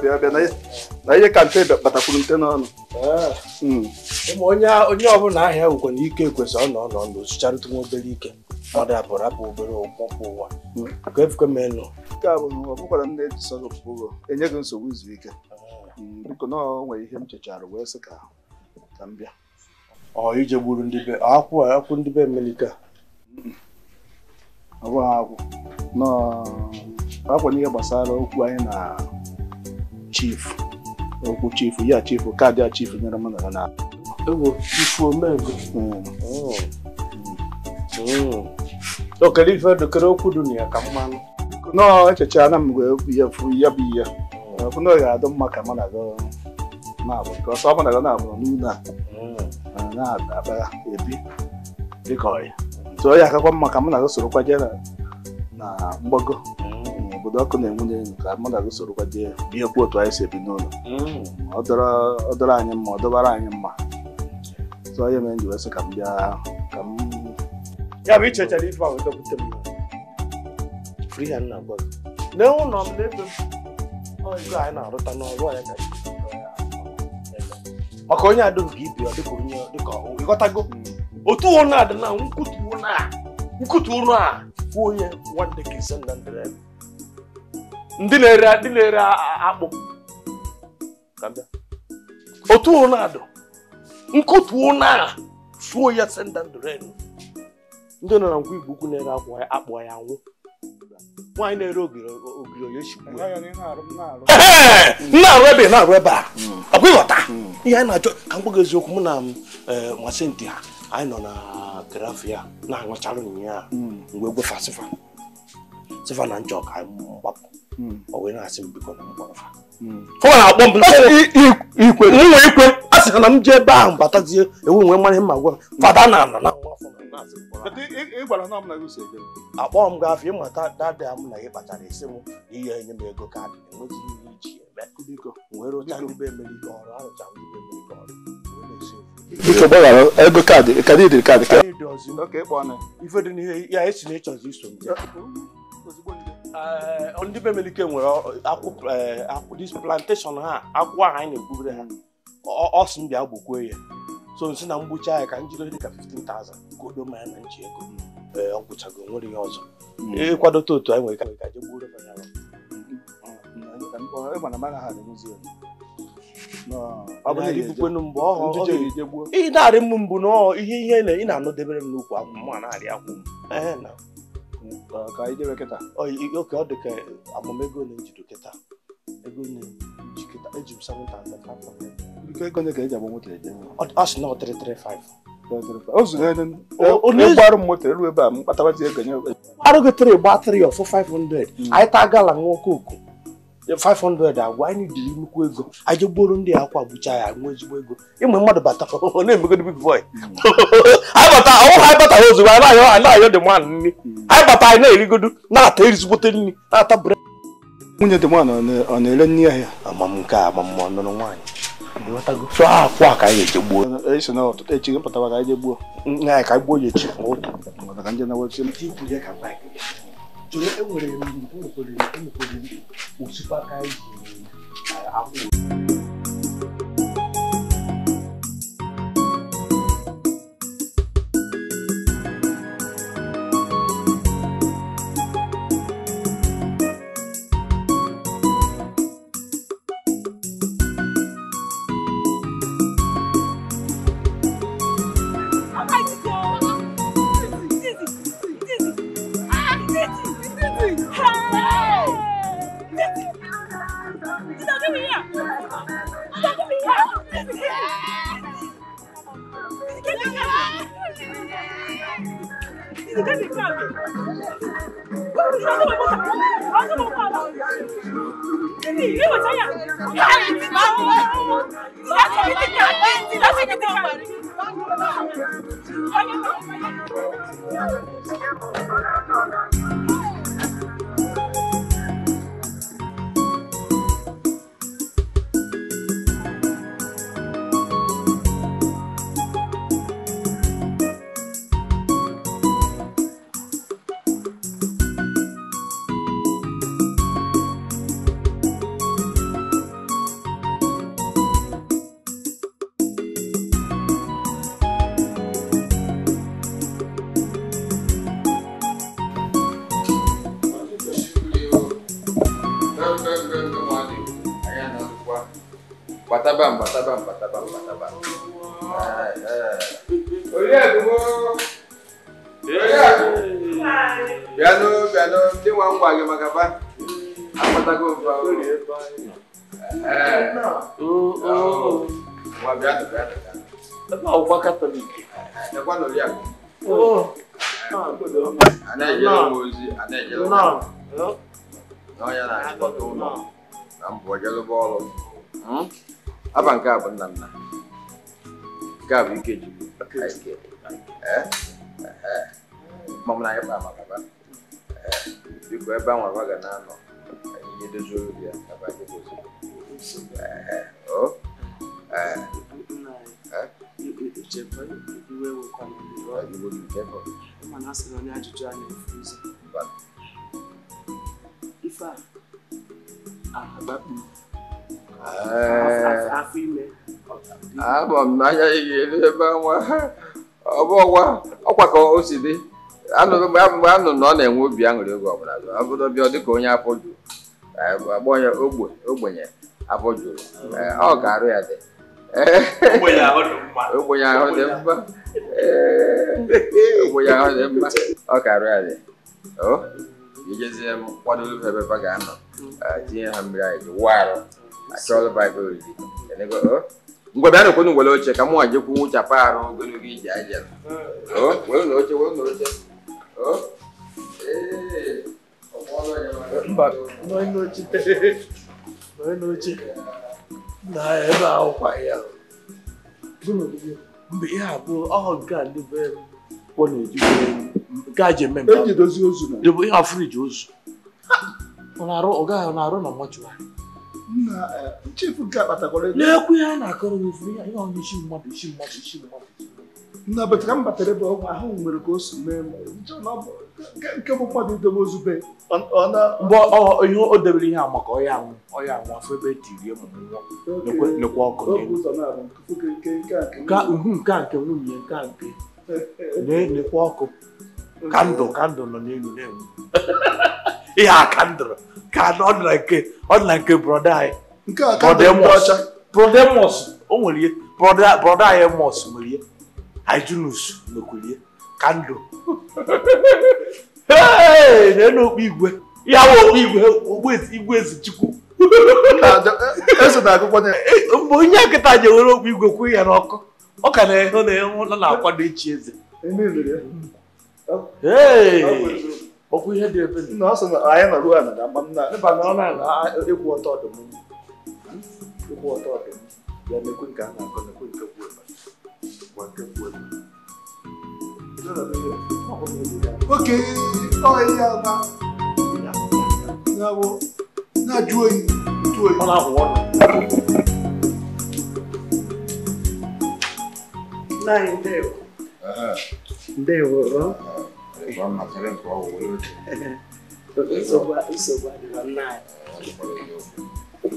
na ihe ka nte batakwuru nte n'ọnụ onye ọbụla ahịa wụkwa na ike kwesịrị ọ nọ sụcharịta nwa obere ike mmadụ apụrụ apụ obere ọkpụkpụ ụwa ka efuke menụ nke a bụ ọ bụkwara nne eji sọrọ okpukpụ enye gị nsogbu izu ike biko na ọ nwere ihe m chechara wee sị ka m bịa ije gburu ndị be akwụ ndị be Melika ọ bụghị akwụ n'ihe gbasara okwu anyị na okwu chifu ya chifu kaadị a chifu nyere m na ewo chifu omego okere ife dokere okwu dị na ya ka mmanụ echechara m ya bụ ihe ọfụ na ọ ga-adị mma ka mụ na gị na-abụ nke ọsọ mụ na gị na-abụ n'ụlọ a na-abịa ebi dịka ọya so ya akakwa mma ka mụ na gị sorokwa jee na mgbago obodo ọkụ na-enwu n'elu ka mụ na gị sorokwa jee biekwa otu anyị si ebi n'ụlọ ọ dọrọ anyị mma ọ dọbara anyị mma so onye mere nji wee sị ka m bịa ka m Ya bụ ichechara ife ahụ dọpụta m free hand na-agwa gị. Na ụlọ m na ebe m ego anyị na-arụta n'ọrụ anyị ka maka onye adịghị ka ibi ọ dịka onye dịka ọhụụ ịghọtago otu ụlọ adị na nkutu ụlọ a kwuo onye nwanne ka ise na ndị na-ere akpụ otu ụlọ adị nkutu ụlọ a fụo ya senda ndụrenu ndị nọ na nkwa igbo ukwu na-ere akpụ ya anwụ nwaanyị na-ere ogiri onye eshikwu na-arụ ebe a ọkwa ịghọta ihe anyị na-achọ ka m gwago eziokwu mụ na masenti ha anyị nọ na grafia na-aṅụcharụ ya mgbe gwefa sịfa na njọ ka anyị mgbapụ ọ wee na-asị m biko na mkpọrọfa fọwa na-akpọ m nwe ikwe a sị na m jee ebe ahụ batazie ewu nwee mmanụ mma gwa fada na ana na akpọ m gafe ịmata dada m na ị kpachara esi m ihe enye m ego kaadị enweghị ihe iji eme nwere ụcha ndị be emelike ọrụ arụcha ndị be emelike ọrụ biko gbaghara ego kaadị dị kaadị ife dị n'ihe ya esi na ịchọzi iso ndị be emelike nwere akwụ dis plantation ha akwụ ahụ anyị na-ekwubere ha ọ sị m bịa gbukwee ya so nsi na mgbucha ya ka m jiri dịka 15,000 ka odo ma ya na nchi ego ọ gwụchago nwere ihe ọzọ ịkwadote otu anyị nwere ka je gbuo ị na-arị m mbụ na ihe ị na-anọdebere m n'ukwu akwụ m na-arị akwụ oke ọ dị ka amamego na-ejido kịta ego na-eji kịta eji m 7,500 ego ne ka eji agba moto eje ọ sị na 335 gbarụ m moto elu ebe a m kpatabazi ego nye arụgịtịrị gba 3 of 500 anyị taa gala nwa okooko 500 agwa anyị dịrị nnukwu ego anyị je gboro ndị akwa gbucha ya nwa ezigbo ego ịmụ mmadụ bata ọ na-emegodo big boy anyị bata ọwụ anyị bata ozugbo anyị na-ayọ dị nwa nri anyị bata anyị na-erigodo na-ata erizigbote nri na-ata bre nwunye dị nwa ọ na-ere nri ahịa amam nke a amamma ọnụrụ nwaanyị so akwa ka anyị eje gbuo eso na ọtụtụ echi pụtara ka anyị je gbuo nyaanyị ka anyị gbuo ya echi ụtụ ka nje na wechi ikwunye ka jụrụ enwere emekwere osikapa anyị ji akwụ Batabam. Biano, dia wan wage magaba. Apata go ba. Wa biano. Ba o baka to ni. E kwa no lia. Anajelo mozi, anajelo. No ya na ko to no. Ambo jelo bolo. Abanka abandana. Gabi keji. Aike. Mama na yaba makaba. Biko ebe anwa baga na no. Anyị dozoro ya abaje bozo. mana asị na onye ajụjụ a na-efu ụzọ. Ife a agbakpu afọ ime. Abụ m n'anya ihe ebe nwa ọkwa ka o si dị mgbe anụ na ọ na-enwe obi aṅụrị oge ọbụla obodo bịa dịka onye afọ juru agba onye ogbenye afọ juru ọ ga-arụ ya dị ogbenye ahụ dị mma ogbenye ahụ dị mma ọ ga-arụ ya dị ijezie m kwadoro ebe ba ga-anọ tinye ha mmiri anyị ji wụọ arụ achọọlụ baịbụl oriri ngwa bịa n'okwu nwere oche ka mụ jekwu nwụchapụ arụ ogologo ije anyị jere were n'oche mba n'oche na ebe akwụkwa ya mgbe ihe abụọ ọhụ nke a ndị be kwọ na-ejikere nke a ji eme mba ejidozi ozu na dịbụ ihe afriji ozu ọ na-arụ na mọchụarị chifu nke akpatakwara na-ekwu ihe a na-akọrọ n'efu ihe onye isi mmadụ nna betara m batara ebe ọgwụ ahụ nwere ka o si mee nke bụ mmadụ idobe ozube mgbe ihe o debere ihe a maka ọya anwụ afọ ebe tirie ma nwụọ nekwa ọkụ nke nwunye nke nekwa ọkụ kandụl nọ n'elu na-enwu ihe a kandụl ka ọ dị na nke broda anyị Brodemus o nwere ihe broda anyị mos nwere ihe Hyginus n'okwilie kandụl na-enu okpu igwe ya wụ okpu igwe Ezichukwu mgbe onye nkịta ji ewere okpu igwe kwụ ya n'ọkụ ọ ka na-ehụ nọ na-akwado echi eze ọkụ ihe dị ebe na ọ sị na anyị nọrụ ala na mma nna ebe na ọ na-ekwu ọtọ ọdụm ya na-ekwe nke a na-akọ na-ekwe nke kwuo oke ọhịa na-ajụ oyi ọ na-ahụ ọnụ ndewo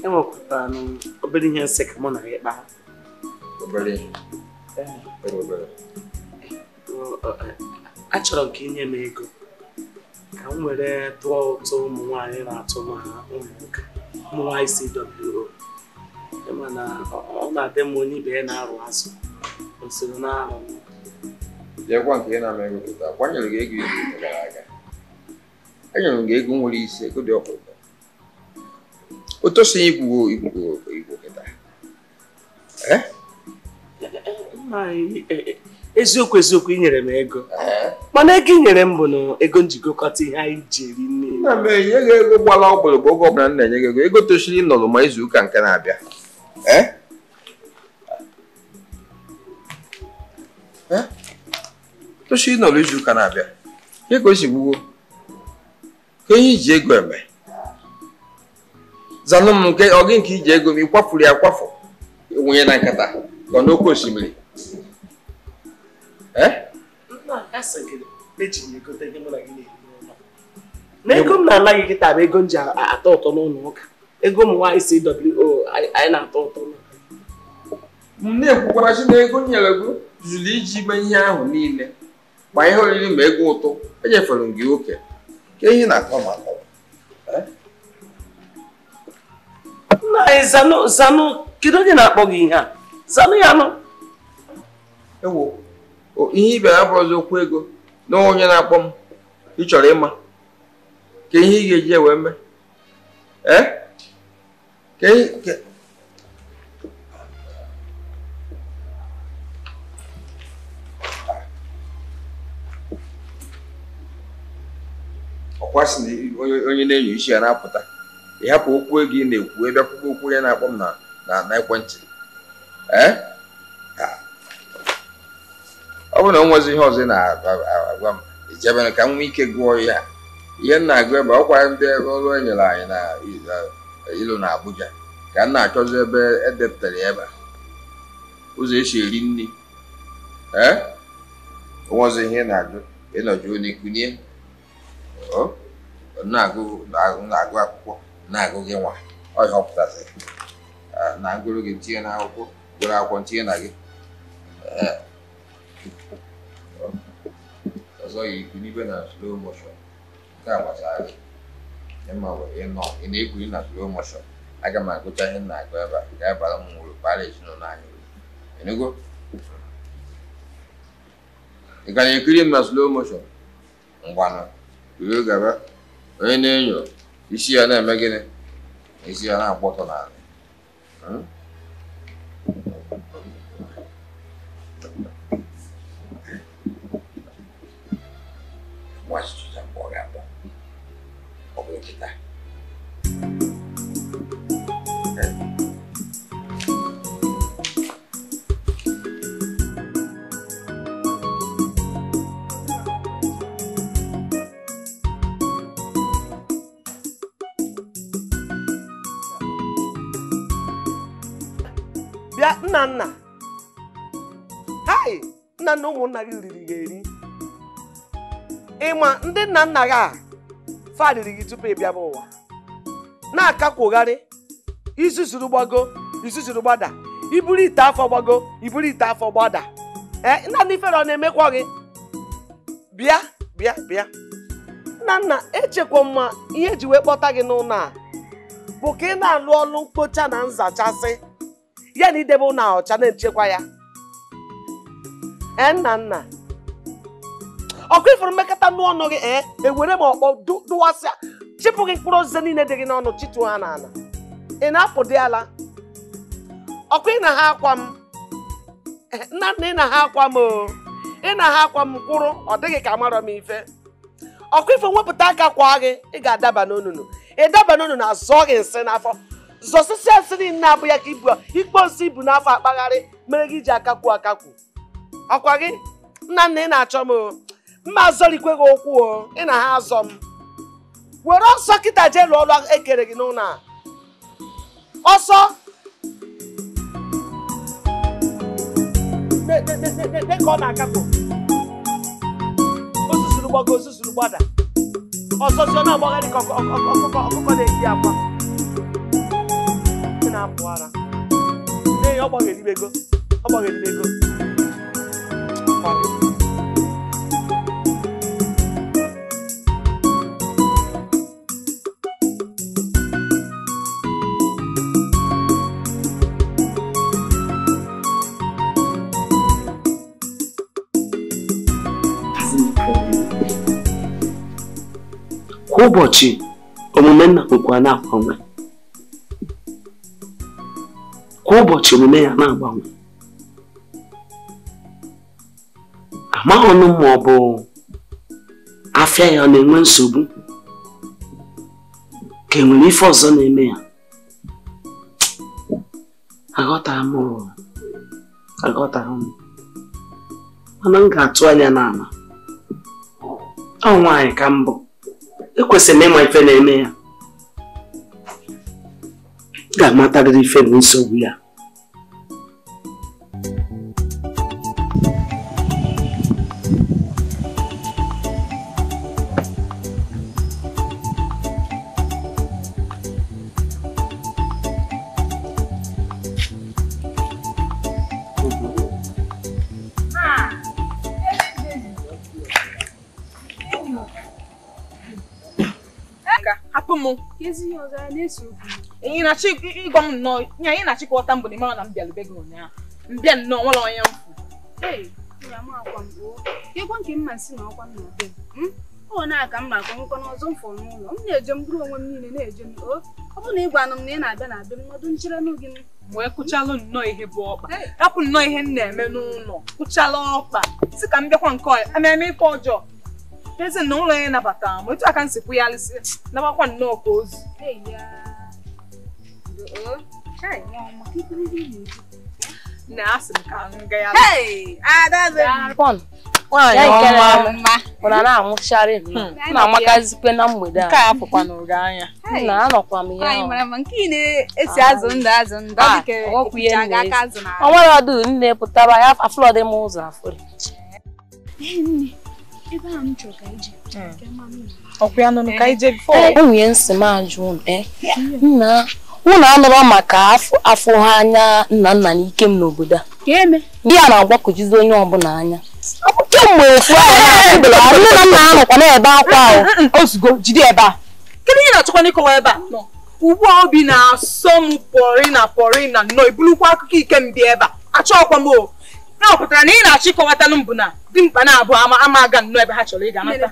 enwepụtara obere ihe nsị ka mụ na ya kpaa achọrọ m ka inye m ego ka m were tụọ ụtụ ụmụ nwaanyị na-atụ ma ụmụnwoke ụmụ nwaanyị CWO mana ọ na-adị m onye ibe ya na-arụ azụ nsoro na-arụ Jekwa nke na ego pụta kwanyere gị ego izu gara aga enyere m gị ego nwere isi ego dị ọkpụkpọ o tosi igwu kịta eziokwu inyere m ego mana ego inyere m bụ na ego njikọta ihe anyị ji eri nne na m enye gị ego gbara ọkpụrụkpụ oge ọbụla m na-enye gị ego tosiri ịnọrụ ma izu ụka nke na-abịa tosiri ịnọrụ izu ụka na-abịa ihe ka o si gbugbo ka ihe iji ego eme zanụ m nke ọ gị nke iji ego m ịkwafuru ya akwafu nwunye na nkata ka ọ n'oké osimiri na ego m na-ala gị kịta bụ ego m ji atọ ụtọ n'ụlọ ụka ego ụmụ nwaanyị CWO anyị na-atọ ụtọ m na-ekwukwara si na ego nyere gị zuru iji mee ihe ahụ niile ma ihe oriri ma ego ụtụ enyefere m gị oke ka ihe na-akọ ma akọ nna anyị zanụ kedu onye na-akpọ gị ihe a zanụ ya nụ ewo ihe ibe ya bụ ọzọ okwu ego na onye na-akpọ m ị chọrọ ịma ka ihe ị ga-eji wee mee ọkwasị na onye na-enyo isi ya na-apụta ịhapụ okwu ego ị na-ekwu ebe akwụkwọ okwu ya na-akpọ m na ekwentị ọ bụrụ na o nwezi ihe ọzọ ị na-agwa m ijebere ka m nwee ike gụọ ya ihe m na-agụ ebe ọkwa ndị ọrụ e nyere anyị na ilu na Abuja ka m na-achọzi ebe edepụtara ebe ụzọ esi eri nri onwezi ihe na-ajụ ịnọjuo n'ikunye na-agụ akwụkwọ na-agụ gị nwa ọ họpụtasị na ngụrụ gị tinye n'akwụkwọ gụrụ akwụkwọ tinye na gị ọzọ yi ikunibe na slow motion nke a gbasara gị ịma were ịnọ ị na-ekuri na slow motion aga m agụcha ihe na-agụ ebe a ga-abara m nwụrụ bara ezinụlọ anyị enugo ị ka na-ekiri m na slow motion ngwanụ kuru gaba onye na-enyo isi ya na-eme gịnị isi ya na-agbọtọ n'ala bịa nna hai nna ụmụnna gị riri gị eri ịma ndị nna gị a fa riri gị tupu ị bịaba ụwa na-akakwogharị izuzuru gbago izuzuru gbada iburu ite afọ gbago iburu ite afọ gbada nna ifere ọ na-emekwa gị bịa nna echekwa mma ihe eji wee kpọta gị n'ụlọ a bụ ka ị na-alụ ọrụ mkpocha na nzachasị ya na idebe ụlọ ọcha na-echekwa ya nna ọkụ ifuru mmekọta n'ọnụ gị ewere ma ọkpọ dụwasịa chịpụ gị mkpụrụ osisi niile dị gị n'ọnụ chịtụ ha n'ala ị na-apụ dị ala ọkụ ị na ha akwa m nna ị na ha akwa m ị na ha akwa m mkpụrụ ọ dịghị ka amarọ m ife ọkụ ifuru nwepụta aka kwa gị ị ga-adaba n'onunu ịdaba n'onunu azọ gị nsị n'afọ zọsịsị asị niile abụ ya ka ikpo nsị ibu n'afọ akpagharị mere gị ji akakwu ọkwa gị nna ị na-achọ m mma azọrikwe gị okwu ị na ha azọ m were ọsọ kịta jee lụọ ọrụ ekere gị n'ụlọ a ọsọ ka ọ na-akapụ ozuzuru gbago ozuzuru gbada ọzọzi ọ na-agbagharị ka ọkụkọ na-eji akwa na-apụ ara n'ihi ọ gbagheri ego kwa ụbọchị omume nna kwekwa na-agbanwe kwa ụbọchị omume ya na-agbanwe amaghị ọnụ ma ọ bụ afịa ya na-enwe nsogbu ka enwere ife ọzọ na-eme ya aghọtara m mana m ga-atụ anya n'ala ọ nwaanyị ka mbụ ekwesịrị m ịma ife na-eme ya ga-amatarịrị ife na nsogbu ya Anyị na-achị ịgwa m nnọọ nye anyị na-achịkọta mbụ n'ime na m bịalube gị ụnyaahụ mbịa nnọọ nwere onye mfu ịgwa nke mma si na ọkwa nna be ọ na-aka mma ka nwekọ n'ọzọ mfọ n'ụlọ m na-eje m bụrụ onwe m niile na-eje m ọ bụ na ịgwa m na ị na-abịa na be m nọdụ nchere n'oge m wee kụchalụ nnọọ ihe bụ ọkpa rapụ nnọọ ihe m na-eme n'ụlọ kụchalụ ọkpa si ka m bịakwa nke ememe ife ọjọọ ezi na ụlọ ya nabata m etu aka m si kwụghalịsị nabakwa nnọọ ka ozu na-asị m ka m ga ya ụra na-amụcharị na-amakazikwe na mgbede a nke a pụkwa n'oge anya na anọkwa m ya nke ị na-esi azụ ndụ o nwere ọdụ nne pụtara ya afụlọdị m ụzọ afụrụ ebe a m chọrọ ka ije. Ọkwa nọ ka ije before. Enwe nsị m ajụ nna unu anọrọ maka afọ ha anya nna n'ike m n'obodo a. Eme. Di ya na-agbakọjizi onye ọbụla anya. Kemgbe ofu ahụ nne na nna anọkwa na-ebe akwa ahụ. Ozugbo jide ebe a. Kedu ihe na-achọkwa n'ịkọwa ebe a? Ugbu a obi na-asọ m pọrị na nnọọ ibulukwa akụkọ ike m bịa ebe a. Achọkwa m o. Ya pụtara na ị na-achọ ịkọwatalụ mbụ na dị mkpa na-abụ ama aga nnọọ ebe ha chọrọ ịga nata.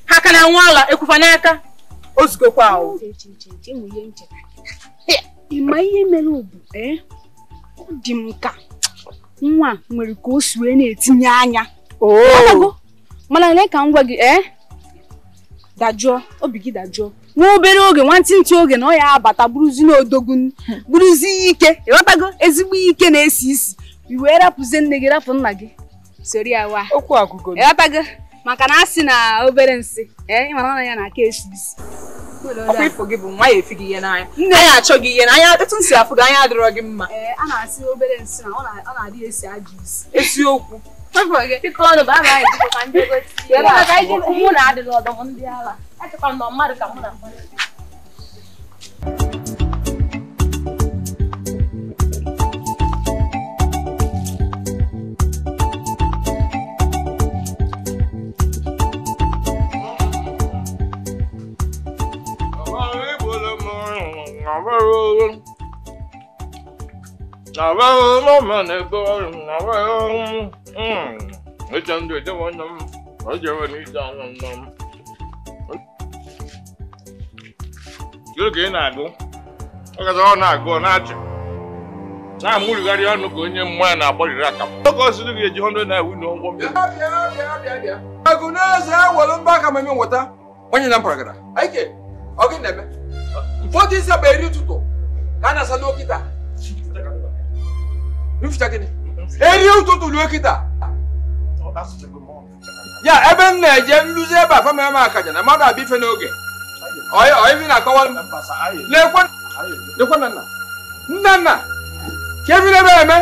Ha ka na-anwa ala ekwufa n'aka. Ozugokwa ahụ. Ịma ihe mere ugbu ọ dị m ka nwa nwere ka o si wee na-etinye anya. Mana lee ka m gwa gị dajụọ obi gị dajụọ nwa obere oge nwantịntị oge na ọ ya abata bụrụzi n'odogwu bụrụzi ike ịghọtago ezigbo ike na-esi isi iwee rapụzie nne gị rapụ nna gị sori ya wa okwu agụgo ịghọtago maka na asị na obere nsị ịmara na ya na-aka esi isi ọkwa ifo gị bụ nwa ya efi gị ihe n'anya anyị achọ gị ihe n'anya etu nsị afụ gị anya adịrọ gị mma a na-asị obere nsị na ọ na-adị esi ajụ isi eziokwu biko ọnụ bụ agaghị ejikọ ka ndị ego mụ na adịla ọdọ ndị agha achọkwa nọ mmadụ ka mụ na mmadụ Oge na-agụ ọ gaza ọ na-agụ ọ na-achị na-amụrịgharị ọnụ ka onye mmụọ na-agbalịrị aka oge ọsịrị gị eji 100 naira winu ụgwọ m agụ na-eze ewelu mba aka meme nweta onye na mparagara aike ọ gị na-eme ụfọdụ isi agba eri ụtụtụ ka a na-asa n'okịta mficha gịnị eri ụtụtụ ruo kịta ya ebe m na-eje nluzi ebe a fameme akaja na mmadụ abịa ife n'oge ọyịvi na-akọwa lekwa na nna ka ebi n'ebe eme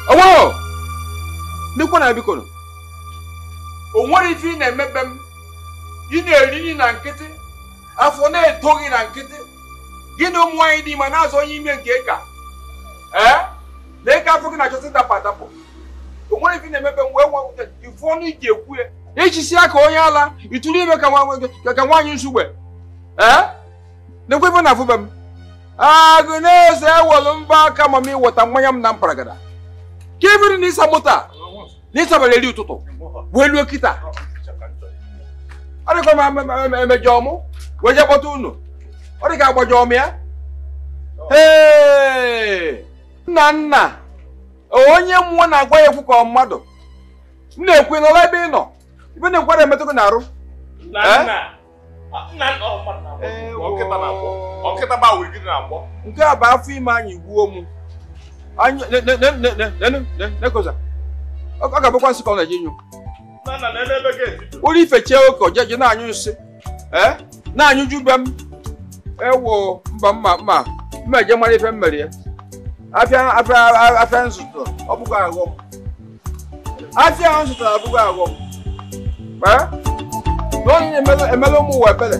onweghị lekwa na bikonu o nwere ife ị na-emebe m ị na-eri nri na nkịtị afọ na-eto gị na nkịtị gị na ụmụ nwaanyị dị ime na-azụ onye ime nke ka na-eke afọ gị na-achọsị dapụ adapụ o nwere ife ị na-emebe m wee nwa ife ọnụ iji ekwu ya echisi aka onye ala itụrụ ime ka nwaanyị nsugbe na-ekwe ife na-afụbe m agụ na-eze ewelu mba aka ma m ịweta mmanya m na mparagada ka ebiri na ịsa moto a na ịsabara eri ụtụtụ wee luo kịta ọ dịkwa m emejọ mụ wee je kpọta unu ọ dị ka agbajọ m ya nna onye mmụọ na-agwa ya ekwu ka mmadụ m na-ekwe n'ọla ebe ị nọ ibe na-ekwere emetụ gị n'arụ nke a bụ afọ ime anyị gbuo mụ nekoza ọ ga-abụkwa nsị ka ọ na-eje nyu ụlọ ife chee oke ojeje na-anyụ nsị na-anyụju be m ewo mba mma eje mara ife m mere ya afịa nzụtara ọ bụghị aghọm afịa ahụ zụtara abụghị aghọm n'onye na-emele ụmụ ụwa ebele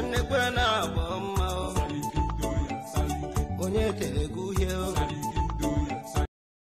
nnekwe na